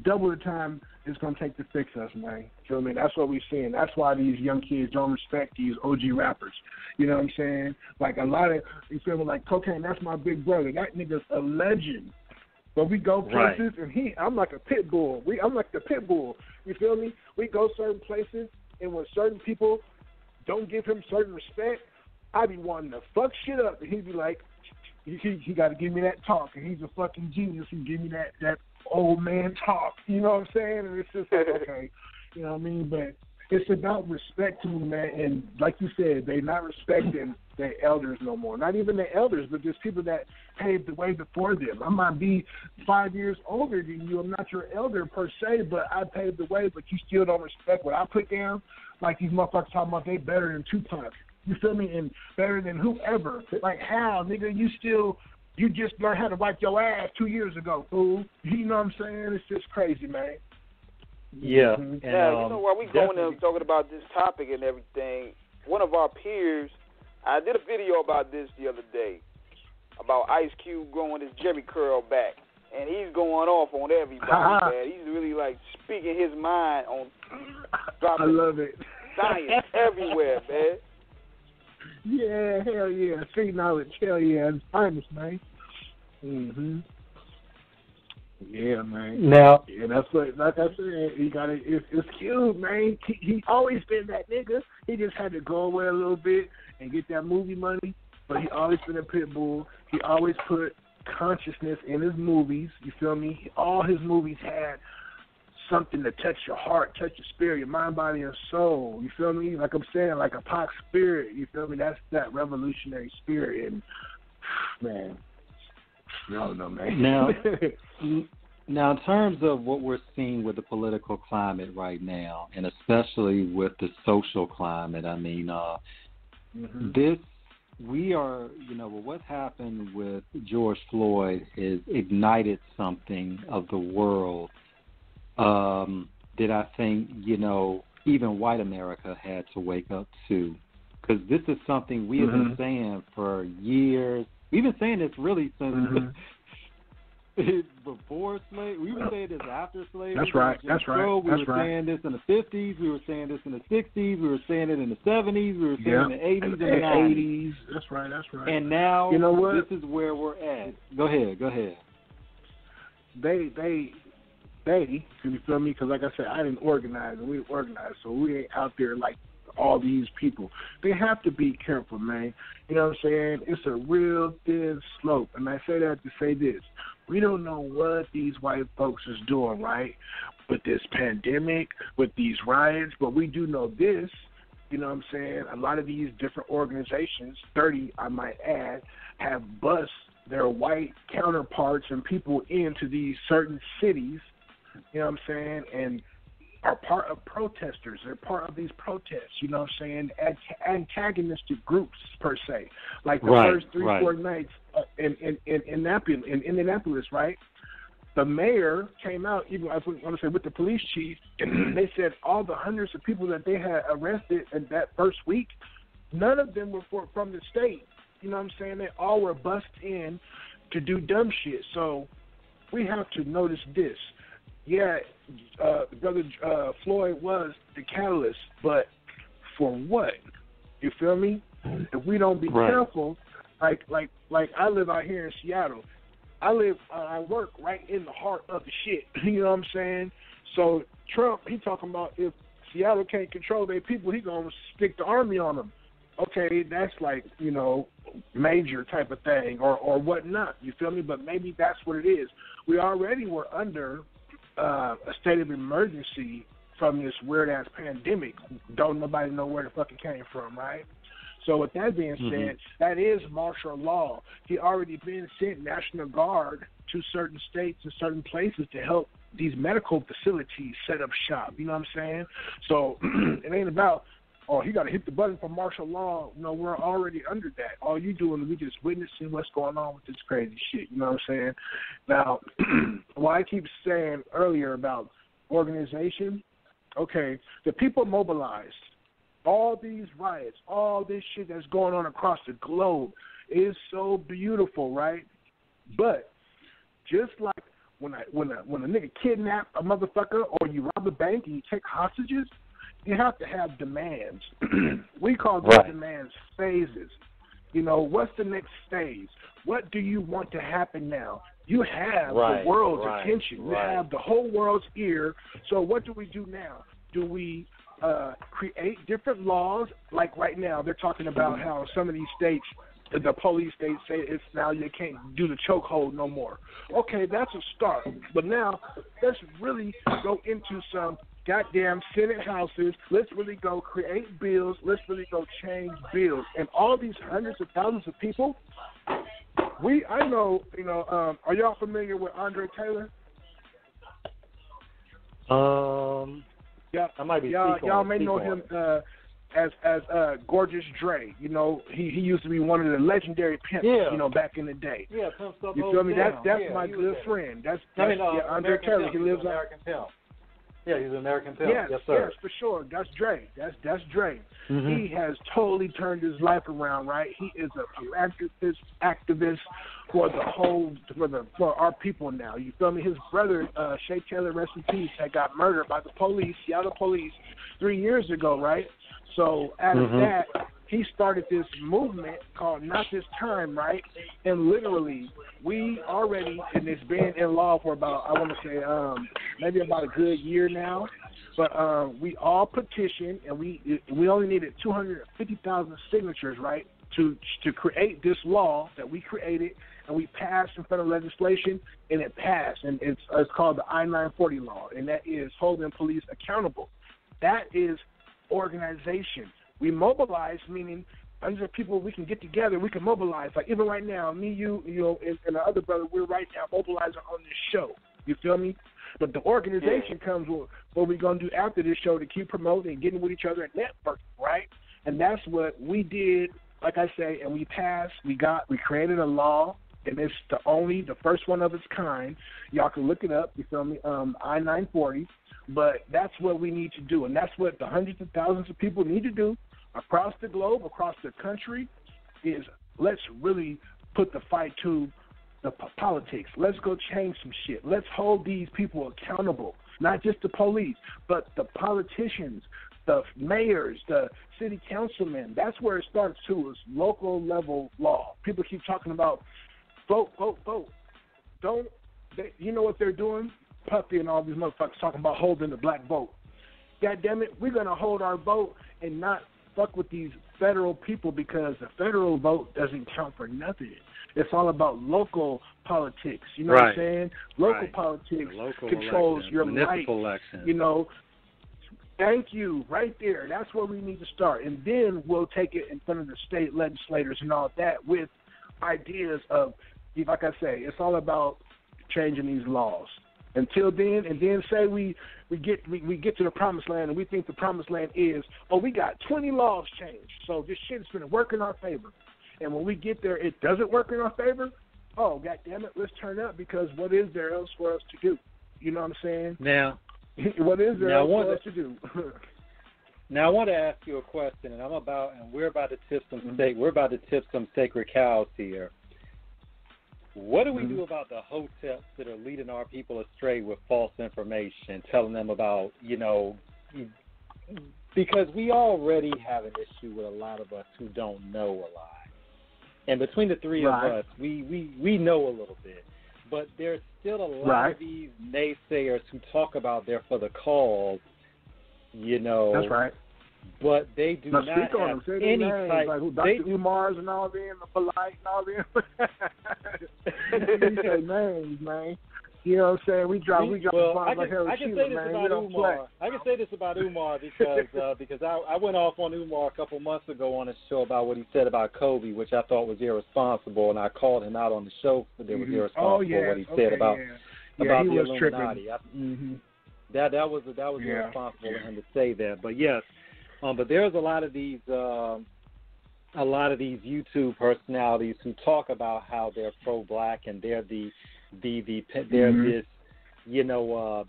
double the time it's going to take to fix us, man. Feel me? That's what we're seeing. That's why these young kids don't respect these OG rappers. You know what I'm saying? Like a lot of, you feel me, like Kokane, that's my big brother. That nigga's a legend. But we go places, and I'm like a pit bull. I'm like the pit bull. You feel me? We go certain places, and when certain people don't give him certain respect, I be wanting to fuck shit up. And he'd be like, he got to give me that talk. And he's a fucking genius. He give me that old man talk. You know what I'm saying? And it's just like, okay. You know what I mean? But it's about respect to me, man. And like you said, they're not respecting their elders no more. Not even their elders, but just people that paved the way before them. I might be 5 years older than you. I'm not your elder per se, but I paved the way, but you still don't respect what I put down. Like these motherfuckers talking about they better than Tupac. You feel me? And better than whoever. Like how, nigga, you just learned how to wipe your ass 2 years ago, fool. You know what I'm saying? It's just crazy, man. Yeah. Mm-hmm. And, you know, while we going there talking about this topic and everything, one of our peers, I did a video about this the other day, about Ice Cube growing his Jerry curl back. And he's going off on everybody, man. He's really, like, speaking his mind on dropping I love it. science everywhere, man. Yeah, hell yeah. Street knowledge, hell yeah. It's finest, man. Mm-hmm. Yeah, man. Now, yeah, that's what, like I said, it's Cube, man. He always been that nigga. He just had to go away a little bit and get that movie money, but he always been a pit bull. He always put consciousness in his movies, you feel me? All his movies had something to touch your heart, touch your spirit, your mind, body, and soul. You feel me? Like I'm saying, like a Pac spirit. You feel me? That's that revolutionary spirit. And man, I don't know, man. Now, in terms of what we're seeing with the political climate right now, and especially with the social climate, I mean, we are, you know, what happened with George Floyd has ignited something of the world that I think, you know, even white America had to wake up to. Because this is something we have been saying for years. We've been saying this really since before slavery. We were saying this after slavery. That's right. We were saying this in the 50s. We were saying this in the 60s. We were saying it in the 70s. We were saying it in the 80s and the 90s. That's right. And now, you know what? This is where we're at. Go ahead. They, you feel me? Because like I said, I didn't organize, and we didn't organize, so we ain't out there like all these people. They have to be careful, man. You know what I'm saying? It's a real thin slope, and I say that to say this. We don't know what these white folks is doing, right, with this pandemic, with these riots, but we do know this. You know what I'm saying? A lot of these different organizations, 30 I might add, have bussed their white counterparts and people into these certain cities, you know what I'm saying, and are part of protesters. They're part of these protests, you know what I'm saying, antagonistic groups, per se. Like the first 3-4 nights in Indianapolis, right? The mayor came out, even I want to say with the police chief, and they said all the hundreds of people that they had arrested in that first week, none of them were from the state. You know what I'm saying? They all were bussed in to do dumb shit. So we have to notice this. Yeah, Brother Floyd was the catalyst, but for what? You feel me? If we don't be careful, like I live out here in Seattle. I work right in the heart of the shit. You know what I'm saying? So Trump, he talking about if Seattle can't control their people, he gonna stick the army on them. Okay, that's like, you know, major type of thing or whatnot. You feel me? But maybe that's what it is. We already were under a state of emergency from this weird-ass pandemic. Don't nobody know where the fuck it came from, right? So with that being said, that is martial law. He already been sent National Guard to certain states and certain places to help these medical facilities set up shop. You know what I'm saying? So it ain't about, oh, he got to hit the button for martial law. No, we're already under that. All you doing is we just witnessing what's going on with this crazy shit. You know what I'm saying? Now, what I keep saying earlier about organization, okay, the people mobilized. All these riots, all this shit that's going on across the globe is so beautiful, right? But just like when a nigga kidnap a motherfucker or you rob a bank and you take hostages, you have to have demands. We call those demands phases. You know, what's the next phase? What do you want to happen now? You have the world's attention. You have the whole world's ear. So what do we do now? Do we create different laws? Like right now, they're talking about how some of these states, the police states, say it's now you can't do the chokehold no more. Okay, that's a start. But now let's really go into some goddamn Senate houses. Let's really go create bills. Let's really go change bills. And all these hundreds of thousands of people, I know, you know, are y'all familiar with Andre Taylor? Yeah, I might be. Y'all may know him as Gorgeous Dre. You know, he used to be one of the legendary pimps. You know, back in the day. Yeah, pimp stuff. You feel me? That's my good friend. That's Andre Taylor. He lives American Pimp. Yeah, he's an American Pimp. Yes, sir. Yes, for sure. That's Dre. That's Dre. He has totally turned his life around. Right? He is a activist for our people now. You feel me? His brother, Shay Taylor, rest in peace, had got murdered by the police, Seattle police, 3 years ago, right? So out of that, he started this movement called Not This Time, right? And literally, we already, and it's been in law for about, I want to say, maybe about a good year now. But we all petitioned, and we only needed 250,000 signatures, right, to create this law that we created, and we passed in federal legislation, and it passed, and it's called the I-940 law, and that is holding police accountable. That is organization. We mobilize, meaning hundreds of people we can get together, we can mobilize. Like even right now, me, you know, and the other brother, we're right now mobilizing on this show. You feel me? But the organization comes with what we're going to do after this show to keep promoting and getting with each other and networking, right? And that's what we did, like I say, and we passed. We created a law, and it's the first one of its kind. Y'all can look it up, you feel me, I-940. But that's what we need to do, and that's what the hundreds of thousands of people need to do across the globe, across the country, is let's really put the fight to the politics. Let's go change some shit. Let's hold these people accountable, not just the police, but the politicians, the mayors, the city councilmen. That's where it starts too, is local level law. People keep talking about vote, vote, vote. You know what they're doing? Puffy and all these motherfuckers talking about holding the black vote. God damn it, we're going to hold our vote and not fuck with these federal people, because the federal vote doesn't count for nothing. It's all about local politics. You know what I'm saying? Local politics controls your life. Election. You know, thank you. Right there. That's where we need to start. And then we'll take it in front of the state legislators and all that with ideas of, like I say, it's all about changing these laws. Until then, and then say we get to the promised land, and we think the promised land is, we got 20 laws changed, so this shit's going to work in our favor. And when we get there, it doesn't work in our favor. Oh, God damn it, let's turn up, because what is there else for us to do? You know what I'm saying? Now, what is there else for us to do? Now I want to ask you a question, and we're about to tip some sacred cows here. What do we do about the hoteps that are leading our people astray with false information, telling them about, you know, because we already have an issue with a lot of us who don't know a lot. And between the three of us, we know a little bit. But there's still a lot of these naysayers who talk about they're for the cause, you know. That's right. But they do not have any type. Like Dr. Umar's and all them, the polite and all them. You say names, man. You know what I'm saying? We drop well, bombs like hell. I can say this about Umar. I can say this about Umar because I went off on Umar a couple months ago on a show about what he said about Kobe, which I thought was irresponsible, and I called him out on the show that it was irresponsible what he said about the Illuminati. That was irresponsible of him to say that. But yes, but there's a lot of these YouTube personalities who talk about how they're pro-black and they're this,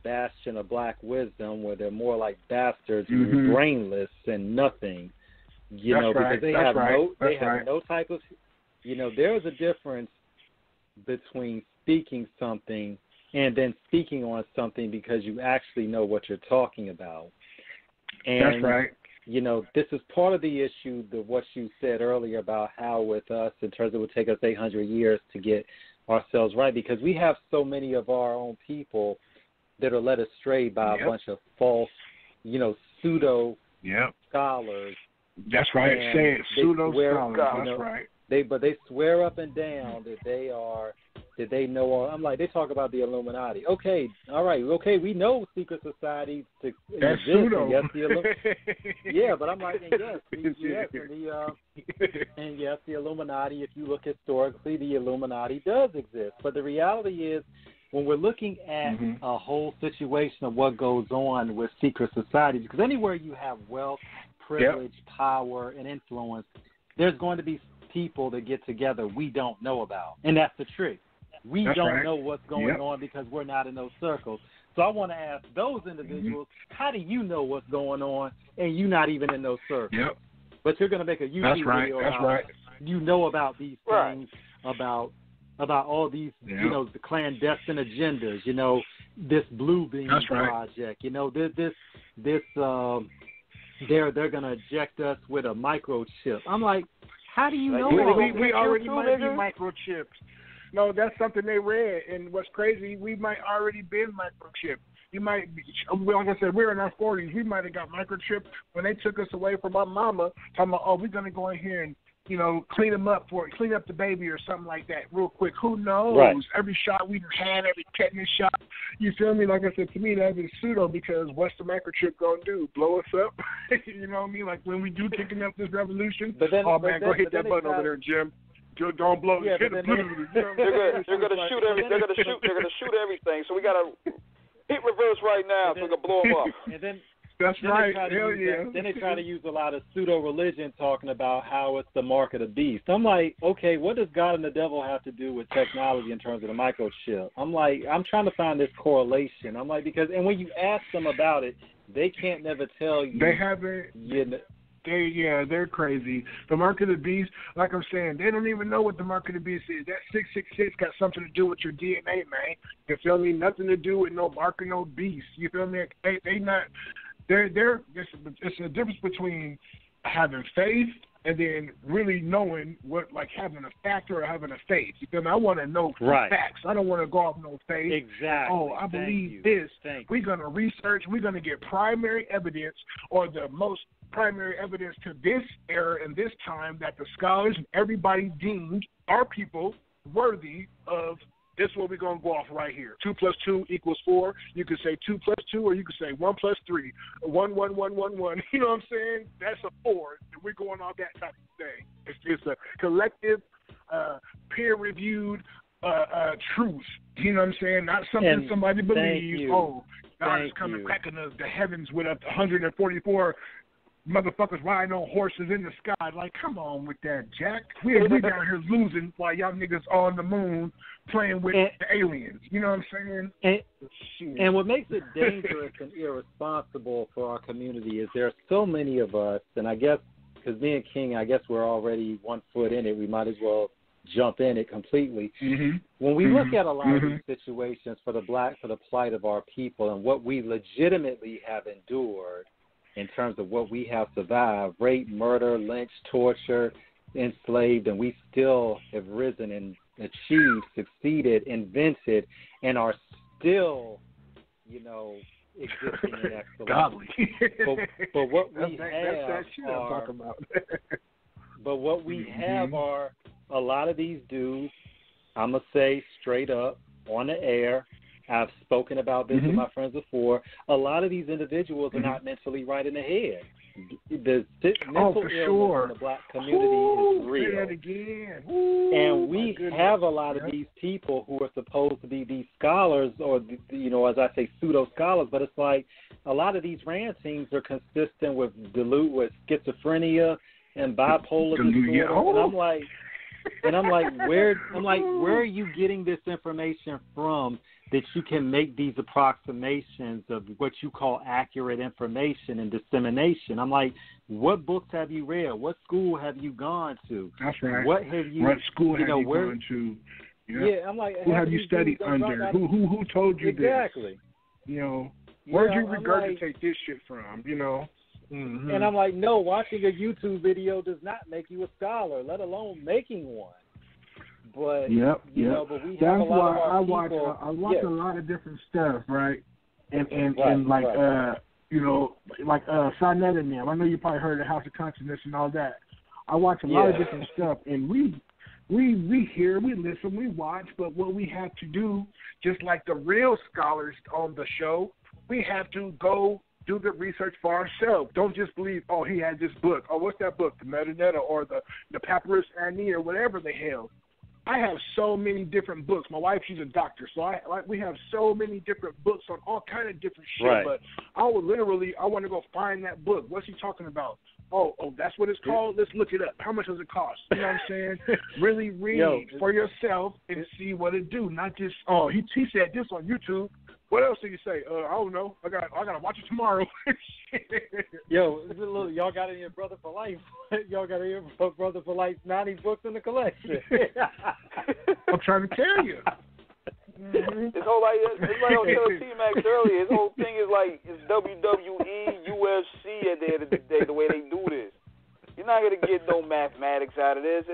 bastion of black wisdom, where they're more like bastards who are brainless and nothing, because they have no type of, there's a difference between speaking something and then speaking on something because you actually know what you're talking about. And, that's right. This is part of the issue, what you said earlier about how with us, in terms of it would take us 800 years to get ourselves right, because we have so many of our own people that are led astray by a bunch of false, pseudo scholars. That's right. Say it, pseudo scholars. That's right. They swear up and down that they know. I'm like, they talk about the Illuminati. Okay, all right, okay, we know secret societies exist. That's pseudo. Yeah, but I'm like, and yes, the Illuminati. If you look historically, the Illuminati does exist. But the reality is, when we're looking at a whole situation of what goes on with secret societies, because anywhere you have wealth, privilege, power, and influence, there's going to be people that get together we don't know about, and that's the trick. We don't know what's going on because we're not in those circles. So I want to ask those individuals, how do you know what's going on and you're not even in those circles? But you're going to make a YouTube video about you know about these things, about all these, the clandestine agendas, this Blue Beam project, they're going to inject us with a microchip. I'm like, how do you know that? We already might be microchipped. No, that's something they read. And what's crazy, we might already been microchipped. You might be, like I said, we're in our 40s. We might have got microchipped when they took us away from our mama, talking about, we're going to go in here and, clean up the baby or something like that real quick. Who knows? Right. Every shot we had, every tetanus shot, you feel me? Like I said, to me, that is pseudo, because what's the microchip going to do? Blow us up? You know what I mean? Like when we do kicking up this revolution, go hit that button over there, Jim. Don't blow the shit. They're gonna shoot everything. So we gotta hit reverse right now so we can blow them up. And then that's right. Then they try to use a lot of pseudo religion talking about how it's the mark of the beast. I'm like, okay, what does God and the devil have to do with technology in terms of the microchip? I'm like, I'm trying to find this correlation. I'm like, because when you ask them about it, they can't never tell you. They haven't. They're crazy. The mark of the beast, like I'm saying, they don't even know what the mark of the beast is. That 666 got something to do with your DNA, man. You feel me? Nothing to do with no mark or no beast. You feel me? It's a difference between having faith and then really knowing what, like having a fact or having a faith. You feel me? I want to know facts. I don't want to go off no faith. Exactly. Oh, I believe this. We're going to research. We're going to get primary evidence, or the most primary evidence to this era and this time, that the scholars and everybody deemed our people worthy of. This is what we're going to go off right here. 2 + 2 = 4. You could say 2 + 2, or you could say 1 + 3. 1, 1, 1, 1, 1. You know what I'm saying? That's a 4. And we're going off that type of thing. It's a collective, peer-reviewed truth. You know what I'm saying? Not something somebody believes. God is coming cracking the heavens with 144 motherfuckers riding on horses in the sky. Like, come on with that, Jack. We down here losing while y'all niggas on the moon playing with the aliens. You know what I'm saying? And what makes it dangerous and irresponsible for our community is there are so many of us, and I guess because me and King, I guess we're already 1 foot in it, we might as well jump in it completely. When we look at a lot of these situations for the plight of our people and what we legitimately have endured, in terms of what we have survived, rape, murder, lynch, torture, enslaved, and we still have risen and achieved, succeeded, invented, and are still, existing in excellence. Godly. But what we have are a lot of these dudes, I'm going to say straight up, on the air, I've spoken about this with my friends before. A lot of these individuals are not mentally right in the head. The mental illness in the black community is real. Say that again. And we have a lot of these people who are supposed to be these scholars, or, as I say, pseudo scholars, but it's like a lot of these rantings are consistent with schizophrenia and bipolar disorder. And I'm like, where are you getting this information from that you can make these approximations of what you call accurate information and dissemination? I'm like, what books have you read? What school have you gone to? That's right. What school have you gone to? Yeah, I'm like, who have you studied under? Who told you exactly. this? Where'd you regurgitate this shit from? Mm-hmm. And I'm like, no, watching a YouTube video does not make you a scholar, let alone making one. But but we have a lot of our people. I watch a lot of different stuff, right? And Sonnet and them. I know you probably heard of House of Consciousness and all that. I watch a lot of different stuff, and we hear, we listen, we watch. But what we have to do, just like the real scholars on the show, we have to go do the research for ourselves. Don't just believe, he had this book. Oh, what's that book? The Metadata or the Papyrus Ani or whatever the hell. I have so many different books. My wife, she's a doctor, so we have so many different books on all kind of different shit. Right. But I want to go find that book. What's he talking about? Oh, that's what it's called? Let's look it up. How much does it cost? You know what I'm saying? Really read for yourself and see what it do. Not just, he said this on YouTube. What else did he say? I don't know. I gotta watch it tomorrow. Y'all got in your Brother for Life. Y'all got in your Brother for Life 90 books in the collection. I'm trying to tell you. Mm-hmm. It's like on T-Max earlier. His whole thing is like it's WWE, UFC at the end of the day, the way they do this. You're not going to get no mathematics out of this.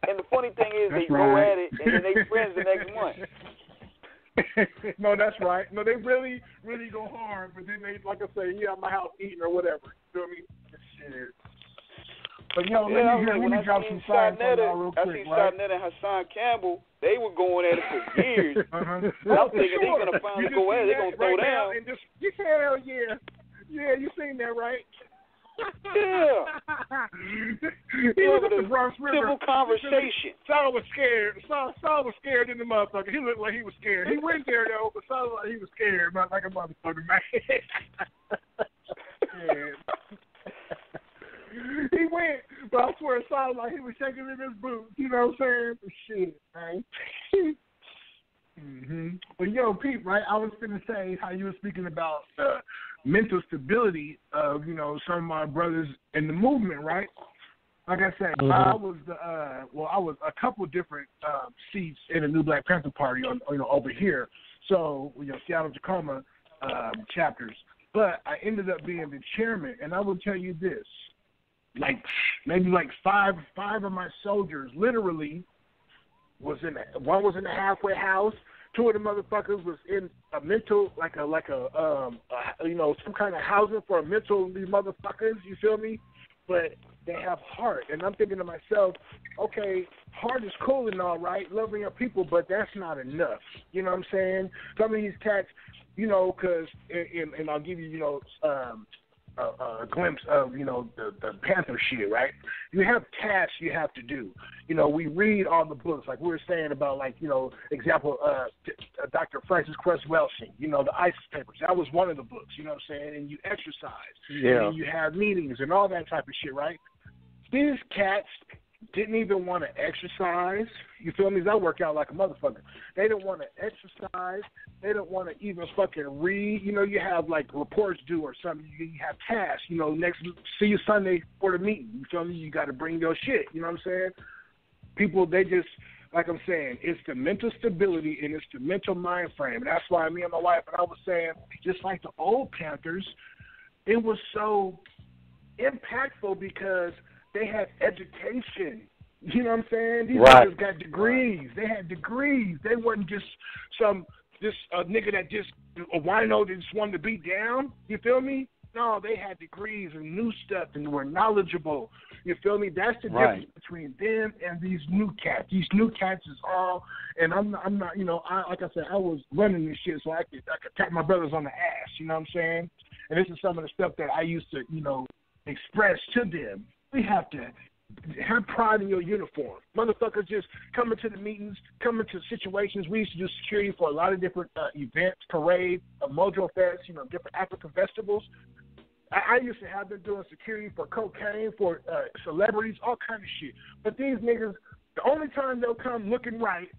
And the funny thing is they go at it and then they friends the next month. No, that's right. No, they really, really go hard, but then they, like I say, at my house eating or whatever. You feel me? Shit. But let me drop some science on y'all real quick. I see Sonnet and Hassan Campbell. They were going at it for years. I'm thinking they're gonna finally go at it. They're gonna throw down. And hell yeah, you seen that, right? Yeah. He was at the Bronx River. Civil conversation. Saul was scared. Saul was scared in the motherfucker. He looked like he was scared. He went there though, but Saul looked like he was scared, not like a motherfucker, man. He went, but I swear Saul like he was shaking in his boots. You know what I'm saying? Shit, man. Mm-hmm. But Pete, right? I was gonna say how you were speaking about mental stability of some of my brothers in the movement, right? Like I said, I was I was a couple different seats in the New Black Panther Party on over here. So Seattle Tacoma chapters, but I ended up being the chairman, and I will tell you this: maybe five of my soldiers literally one was in the halfway house. Two of the motherfuckers was in a mental, some kind of housing for mentally motherfuckers, you feel me? But they have heart. And I'm thinking to myself, okay, heart is cool and all right, loving your people, but that's not enough. You know what I'm saying? Some of these cats, because, and I'll give you, a glimpse of, the Panther shit, right? You have tasks you have to do. We read all the books, like we were saying about, example, Dr. Francis Cress Welsing, the ISIS papers. That was one of the books, you know what I'm saying? And you exercise. Yeah. And you have meetings and all that type of shit, right? These cats didn't even want to exercise. You feel me? That work out like a motherfucker. They didn't want to exercise. They didn't want to even fucking read. You have reports due or something. You have tasks. See you Sunday for the meeting. You feel me? You got to bring your shit. You know what I'm saying? People, they just, like I'm saying, it's the mental stability and it's the mental mind frame. And that's why me and my wife, and I was saying, just like the old Panthers, it was so impactful because they had education. You know what I'm saying? These niggas got degrees. They had degrees. They wasn't just a nigga that just a wino that just wanted to beat down. You feel me? No, they had degrees and knew stuff and were knowledgeable. You feel me? That's the difference between them and these new cats. These new cats is all, and I'm not, you know, like I said, I was running this shit so I could tap my brothers on the ass. You know what I'm saying? And this is some of the stuff that I used to, you know, express to them. We have to have pride in your uniform. Motherfuckers just coming to the meetings, coming to situations. We used to do security for a lot of different events, parades, Mojo Fest, you know, different African festivals. I used to have them doing security for cocaine, for celebrities, all kind of shit. But these niggas, the only time they'll come looking right,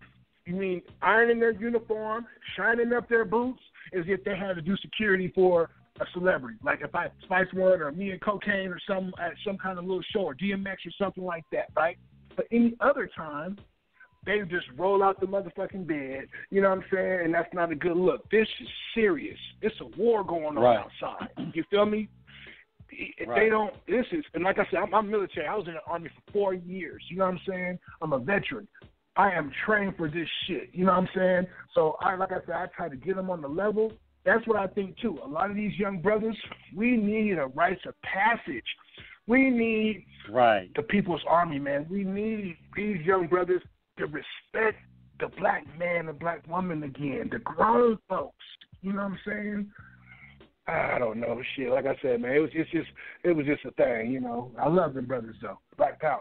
you mean ironing their uniform, shining up their boots, is if they had to do security for a celebrity. Like if I Spice One or me and Cocaine or some at some kind of little show or DMX or something like that, right? But any other time, they just roll out the motherfucking bed, you know what I'm saying? And that's not a good look. This is serious. It's a war going on outside. You feel me? If they don't, this is, and like I said, I'm military. I was in the Army for 4 years. You know what I'm saying? I'm a veteran. I am trained for this shit. You know what I'm saying? So, like I said, I try to get them on the level. That's what I think, too. A lot of these young brothers, we need a rites of passage. We need the People's Army, man. We need these young brothers to respect the black man and black woman again, the grown folks. You know what I'm saying? I don't know, shit. Like I said, man, it was just a thing, you know. I love them brothers though. Black power.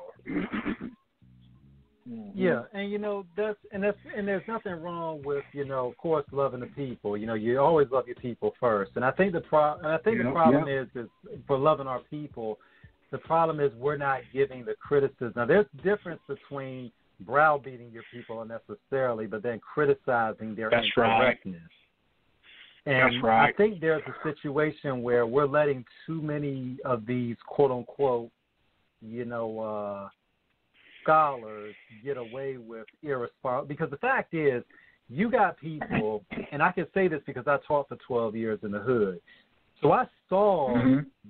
Yeah, and you know there's nothing wrong with, you know, of course, loving the people. You know, you always love your people first. And I think the problem is for loving our people, the problem is we're not giving the criticism. Now, there's a difference between browbeating your people unnecessarily, but then criticizing their incorrectness. And I think there's a situation where we're letting too many of these quote-unquote, you know, scholars get away with irresponsible. Because the fact is, you got people, and I can say this because I taught for 12 years in the hood. So I saw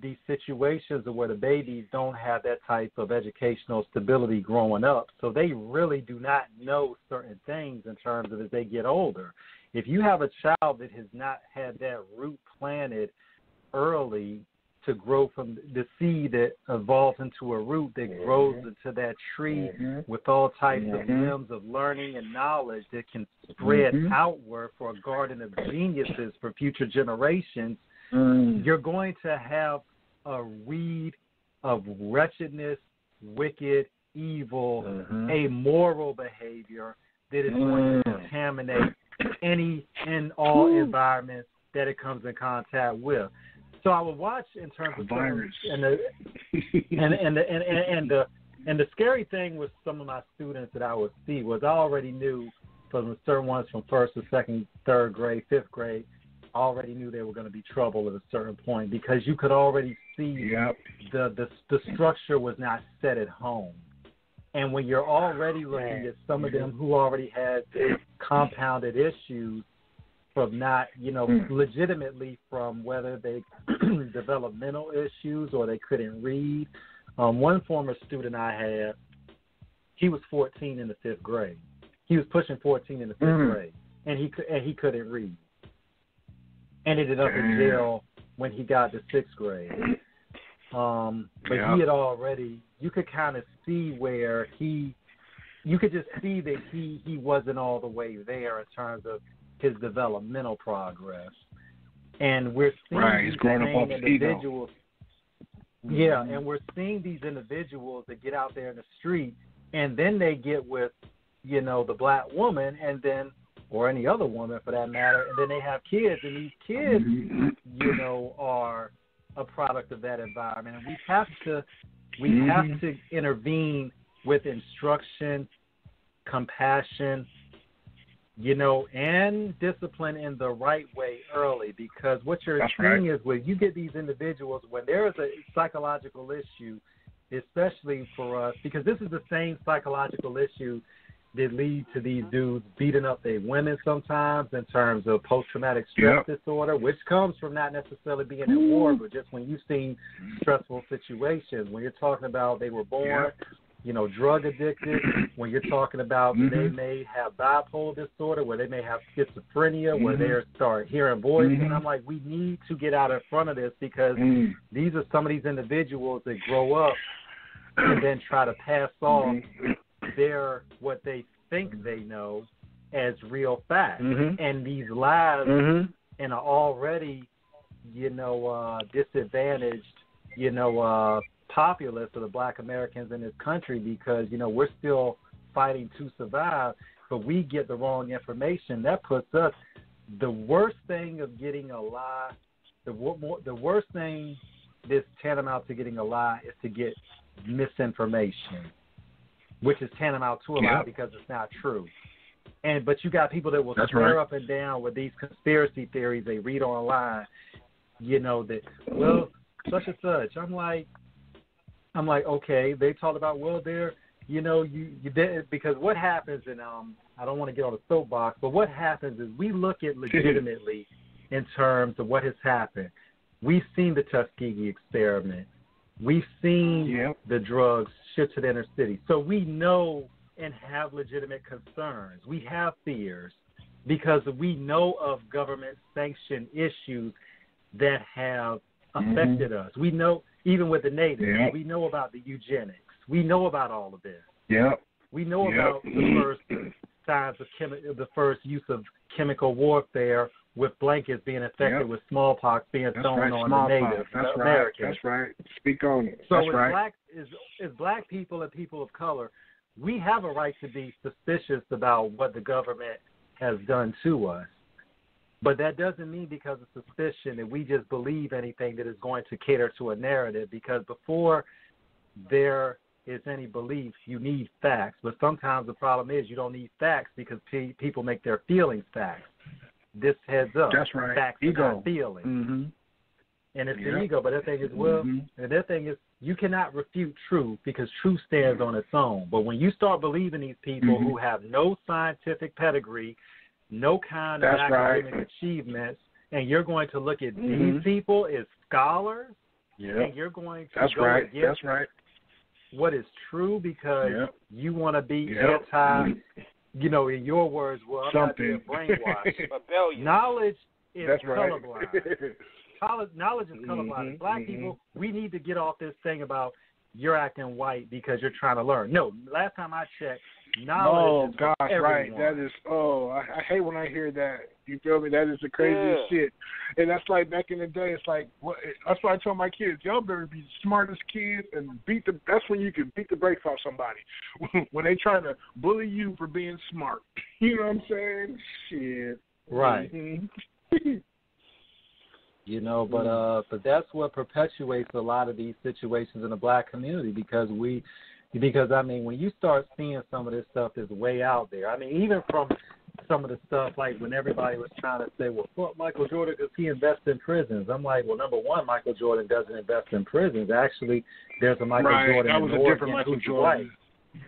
these situations where the babies don't have that type of educational stability growing up. So they really do not know certain things in terms of as they get older. If you have a child that has not had that root planted early to grow from the seed that evolves into a root that grows into that tree with all types of limbs of learning and knowledge that can spread outward for a garden of geniuses for future generations, you're going to have a weed of wretchedness, wicked, evil, amoral behavior that is going to contaminate any and all environments that it comes in contact with. So I would watch in terms of virus, and the scary thing with some of my students that I would see was I already knew from certain ones from first to second, third grade, fifth grade, I already knew they were going to be trouble at a certain point because you could already see the structure was not set at home. And when you're already looking at some of them who already had compounded issues from not, you know, legitimately from whether they developed mental issues or they couldn't read. One former student I had, he was 14 in the fifth grade. He was pushing 14 in the fifth grade, and he couldn't read. Ended up in jail when he got to sixth grade. But he had already, you could kind of see where you could just see that he wasn't all the way there in terms of his developmental progress. And we're seeing these same individuals. Yeah, and we're seeing these individuals that get out there in the street and then they get with, you know, the black woman and then, or any other woman for that matter, and then they have kids, and these kids, you know, are a product of that environment. And we have to intervene with instruction, compassion, you know, and discipline in the right way early, because what you're seeing is when you get these individuals, when there is a psychological issue, especially for us, because this is the same psychological issue that lead to these dudes beating up their women sometimes in terms of post-traumatic stress disorder, which comes from not necessarily being in war, but just when you've seen stressful situations. When you're talking about they were born drug addicted, when you're talking about they may have bipolar disorder, where they may have schizophrenia, where they start hearing voices. And I'm like, we need to get out in front of this because these are some of these individuals that grow up and then try to pass off what they think they know as real facts. And these lies and are already, disadvantaged, populace of the Black Americans in this country because, we're still fighting to survive, but we get the wrong information. That puts us, the worst thing of getting a lie, the worst thing that's tantamount to getting a lie is to get misinformation, which is tantamount to a lie because it's not true. But you got people that will swear up and down with these conspiracy theories they read online, that, well, such and such. I'm like, okay, they talk about, well, they're, you did, because what happens, and I don't want to get on the soapbox, but what happens is we look at legitimately in terms of what has happened. We've seen the Tuskegee experiment. We've seen the drugs shipped to the inner city. So we know and have legitimate concerns. We have fears because we know of government-sanctioned issues that have affected us. We know, even with the natives, we know about the eugenics. We know about all of this. We know about the first signs of the first use of chemical warfare with blankets being infected with smallpox being thrown on the natives, Americans. That's right. Speak on it. So as black people and people of color, we have a right to be suspicious about what the government has done to us. But that doesn't mean because of suspicion that we just believe anything that is going to cater to a narrative, because before there is any belief, you need facts. But sometimes the problem is you don't need facts because people make their feelings facts. This heads up. That's right. Facts Ego. are not feelings. And it's the ego. But the thing is, and the thing is, you cannot refute truth because truth stands on its own. But when you start believing these people who have no scientific pedigree, no kind of academic achievements, and you're going to look at these people as scholars, and you're going to go against what is true because you want to be anti, in your words, well, I'm not being brainwashed. Knowledge is colorblind. Knowledge is colorblind. Black people, we need to get off this thing about you're acting white because you're trying to learn. No, last time I checked, knowledge is for everyone. That is, I hate when I hear that. You feel me? That is the craziest shit. And that's like back in the day, it's like, that's why I tell my kids, y'all better be the smartest kids and that's when you can beat the brakes off somebody. When they trying to bully you for being smart. You know what I'm saying? Shit. Right. But that's what perpetuates a lot of these situations in the black community because when you start seeing some of this stuff that's way out there, I mean, even from some of the stuff like when everybody was trying to say, well, fuck Michael Jordan because he invests in prisons. I'm like, well, number one, Michael Jordan doesn't invest in prisons. Actually, there's a Michael Jordan. That was a different Michael Jordan.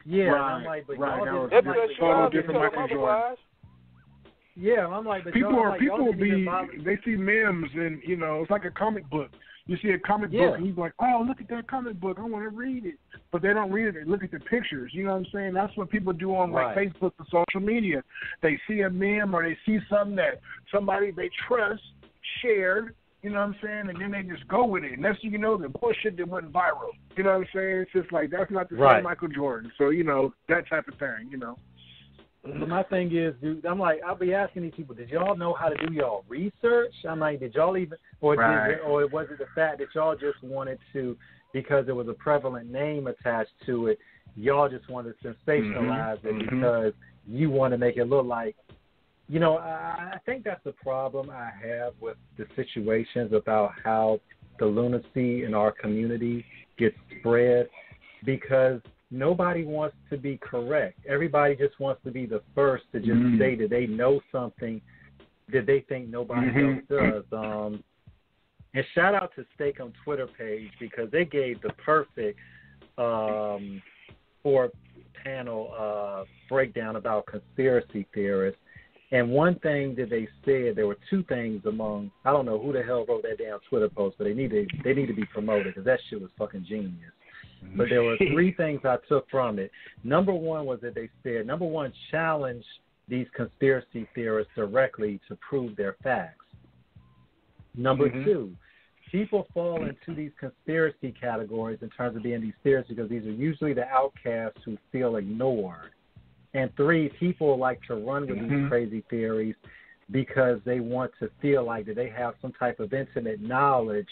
Yeah, and I'm like, but y'all that was a different Michael Jordan. Yeah, I'm like, but they see memes and it's like a comic book. You see a comic book and you're like, oh, look at that comic book, I want to read it. But they don't read it, they look at the pictures. You know what I'm saying? That's what people do on like Facebook and social media. They see a meme or they see something that somebody they trust shared, you know what I'm saying, and then they just go with it. And that's the bullshit that went viral. You know what I'm saying? It's just like that's not the same Michael Jordan. So, that type of thing, But my thing is, dude, I'm like, I'll be asking these people, did y'all know how to do y'all research? I'm like, did y'all even, or was it the fact that y'all just wanted to, because there was a prevalent name attached to it, y'all just wanted to sensationalize it because you want to make it look like, I think that's the problem I have with the situations about how the lunacy in our community gets spread because nobody wants to be correct. Everybody just wants to be the first to just say that they know something that they think nobody else does. And shout out to Steak'em Twitter page because they gave the perfect 4-panel breakdown about conspiracy theorists. And one thing that they said, there were two things among, I don't know who the hell wrote that damn Twitter post, but they need to be promoted because that shit was fucking genius. But there were three things I took from it. Number one was that they said, number one, challenge these conspiracy theorists directly to prove their facts. Number two, people fall into these conspiracy categories in terms of being these theorists because these are usually the outcasts who feel ignored. And three, people like to run with these crazy theories because they want to feel like that they have some type of intimate knowledge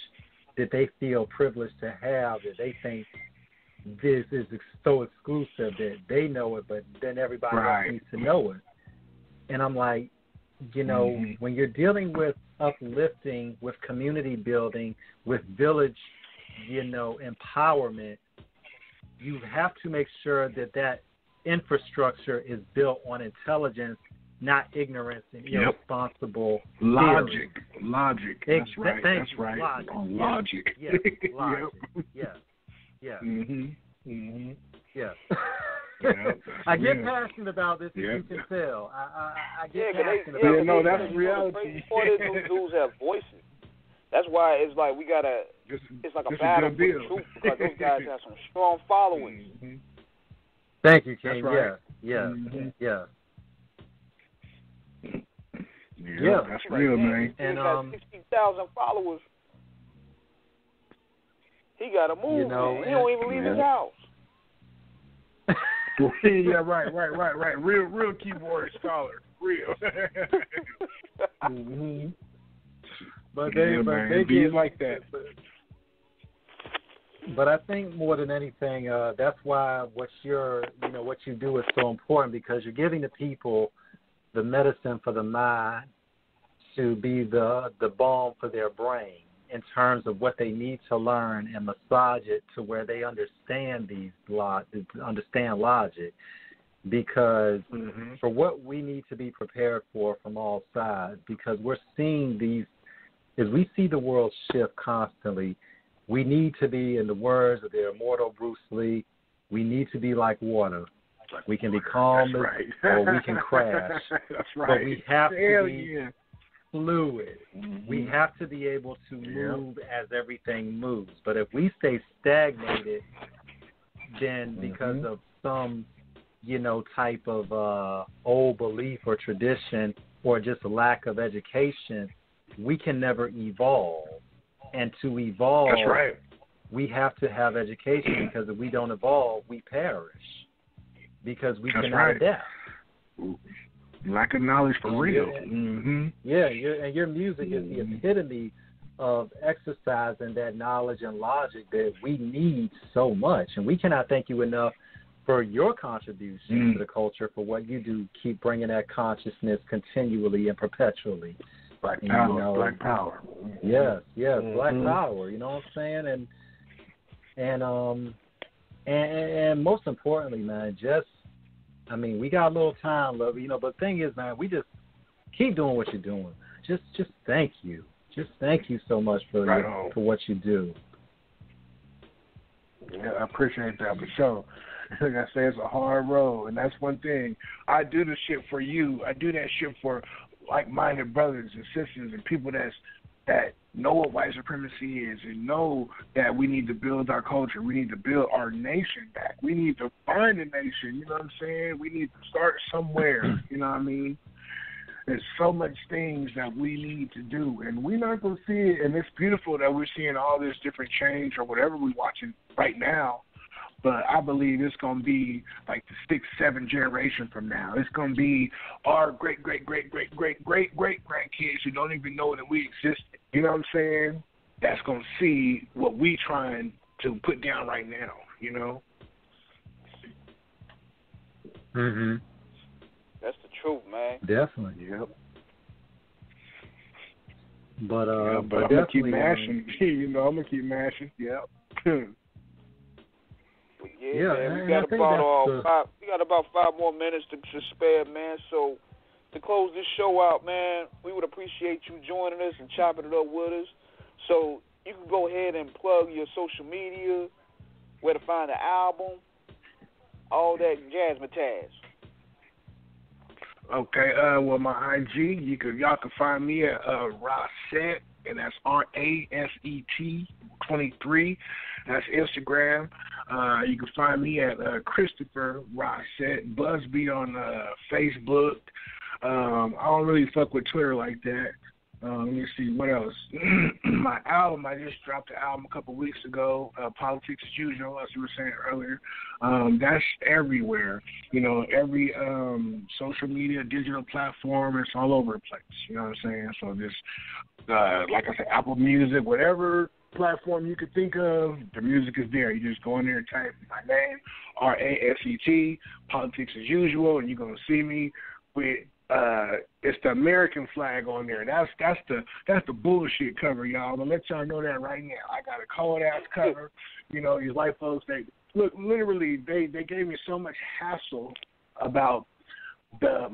that they feel privileged to have, that they think this is so exclusive that they know it, but then everybody else needs to know it. And I'm like, you know, when you're dealing with uplifting, with community building, with village, you know, empowerment, you have to make sure that that infrastructure is built on intelligence, not ignorance and irresponsible logic. That's right. Thank That's you. right. Logic. On logic. Yes. Logic. Yes. Yes. Yes. I get passionate about this, as you can tell. I get passionate about this. No, that's reality. Those dudes have voices. That's why it's like we gotta. It's like a battle for the truth because those guys have some strong followings. Thank you, King. That's right. Yeah. Yeah, that's real, man. And he got 60,000 followers. He got to move. You know, man. He don't even leave his house. Yeah, right. Real keyboard scholar. Real. But they get like that. But I think more than anything, that's why what you do is so important because you're giving the people the medicine for the mind to be the balm for their brain in terms of what they need to learn and massage it to where they understand understand logic. Because for what we need to be prepared for from all sides, because we're seeing these, as we see the world shift constantly, we need to be, in the words of the immortal Bruce Lee, we need to be like water. We can be calm or we can crash. That's right. But we have to be fluid. We have to be able to move as everything moves. But if we stay stagnated, then because of some, type of old belief or tradition or just a lack of education, we can never evolve. And to evolve, we have to have education because if we don't evolve, we perish. Because we cannot adapt. Lack of knowledge for real. Yeah, your music is the epitome of exercising that knowledge and logic that we need so much. And we cannot thank you enough for your contribution to the culture, for what you do, keep bringing that consciousness continually and perpetually. Black power, black power. Yes, black power, you know what I'm saying? And most importantly, man, we got a little time, love, but the thing is, man, we just keep doing what you're doing. Just thank you. Just thank you so much for what you do. Yeah, I appreciate that for sure. Like I say, it's a hard road, and that's one thing. I do the shit for you. I do that shit for like-minded brothers and sisters and people that know what white supremacy is and know that we need to build our culture. We need to build our nation back. We need to find a nation, you know what I'm saying? We need to start somewhere, you know what I mean? There's so much things that we need to do, and we're not going to see it, and it's beautiful that we're seeing all this different change or whatever we're watching right now. But I believe it's going to be like the 6th, 7th generation from now. It's going to be our great grandkids who don't even know that we exist. You know what I'm saying? That's going to see what we trying to put down right now, you know? That's the truth, man. Definitely. Yep. But I'm going to keep mashing. I'm going to keep mashing. Yep. Man, we got about 5 more minutes to spare, man. So to close this show out, man, we would appreciate you joining us and chopping it up with us. So you can go ahead and plug your social media, where to find the album, all that jazzmatazz. Okay, well, my IG, y'all can find me at Rasset, and that's RASET 23. That's Instagram. You can find me at Christopher Rossett Busby on Facebook. I don't really fuck with Twitter like that. Let me see, what else? My album, I just dropped the album a couple weeks ago, Politics as Usual, as you were saying earlier. That's everywhere. You know, every social media, digital platform, it's all over the place. You know what I'm saying? So just, like I said, Apple Music, whatever platform you could think of, the music is there. You just go in there and type my name, RASET, Politics as Usual, and you're going to see me with it's the American flag on there. That's the bullshit cover, y'all. I'm gonna let y'all know that right now. I got a cold ass cover. You know, these white folks, they look, literally they gave me so much hassle about the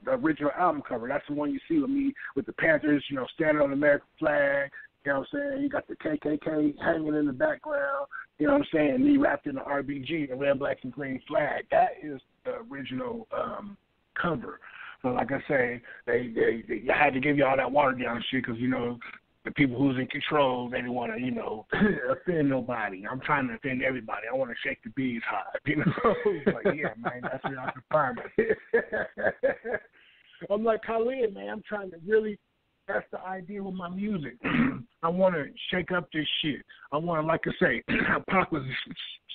original album cover. That's the one you see with me with the Panthers, you know, standing on the American flag. You know what I'm saying? You got the KKK hanging in the background. You know what I'm saying? Me wrapped in the RBG, the red, black, and green flag. That is the original cover. So like I say, they had to give you all that watered down shit because, you know, the people who's in control, they didn't want to, you know, offend nobody. I'm trying to offend everybody. I want to shake the bees high, you know. Like, yeah, man, that's what I can find. I'm like, Khalid, man, I'm trying to really, that's the idea with my music. I want to shake up this shit. I want to, like I say, how Pac was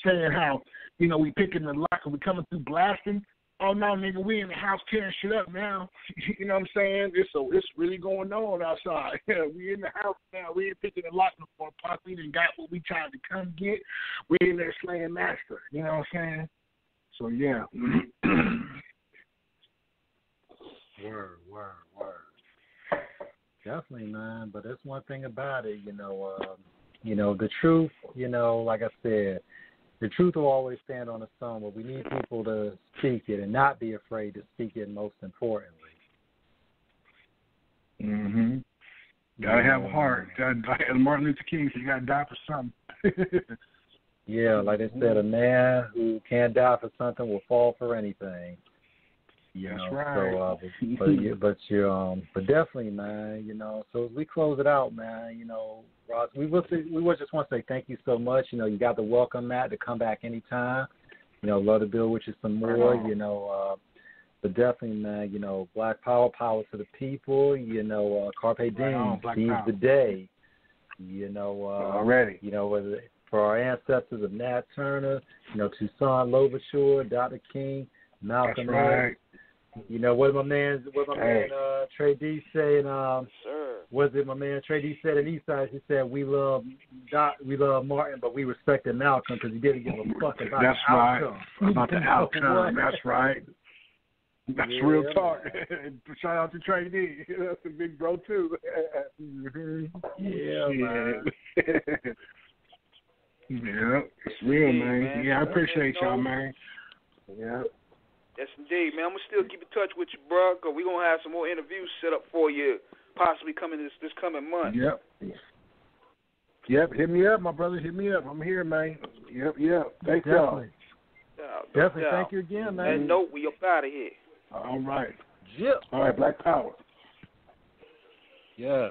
saying how, you know, we picking the lock and we coming through blasting. Oh, no, nigga, we in the house tearing shit up now. You know what I'm saying? It's really going on outside. Yeah, we in the house now. We ain't picking the lock no more. Pop, we done got what we tried to come get. We in there slaying master. You know what I'm saying? So, yeah. Word. Definitely, man. But that's one thing about it, you know, the truth, you know, like I said, the truth will always stand on its own, but we need people to speak it and not be afraid to speak it, most importantly. Mm-hmm. Gotta have a heart. Martin Luther King said you gotta die for something. Yeah, like they said, a man who can't die for something will fall for anything. You That's know, right. So, but definitely, man. You know, so as we close it out, man. You know, Ross, we just want to say thank you so much. You know, you got the welcome mat to come back anytime. You know, love to build with you some more. You know, but definitely, man. You know, Black Power, power to the people. You know, Carpe Diem, seize the day. You know, already. You know, whether for our ancestors of Nat Turner, you know, Toussaint Louverture, Dr. King, Malcolm X. Right. You know what my man Trey D said. Sir. Was it my man Trey D said in Eastside? He said we love Martin, but we respected Malcolm because he didn't give a fuck about the outcome. Right. About the outcome. That's right. That's real talk. Shout out to Trey D. That's a big bro too. Yeah, man. Yeah, it's real, man. Yeah, I appreciate y'all, man. Yeah. Yes, indeed, man. I'm going to still keep in touch with you, bro, because we're going to have some more interviews set up for you, possibly coming this coming month. Yep, hit me up, my brother. Hit me up. I'm here, man. Yep. Thank y'all. Definitely. Thank you again, man. And note, we up out of here. All right. Yep. All right, Black Power. Yeah.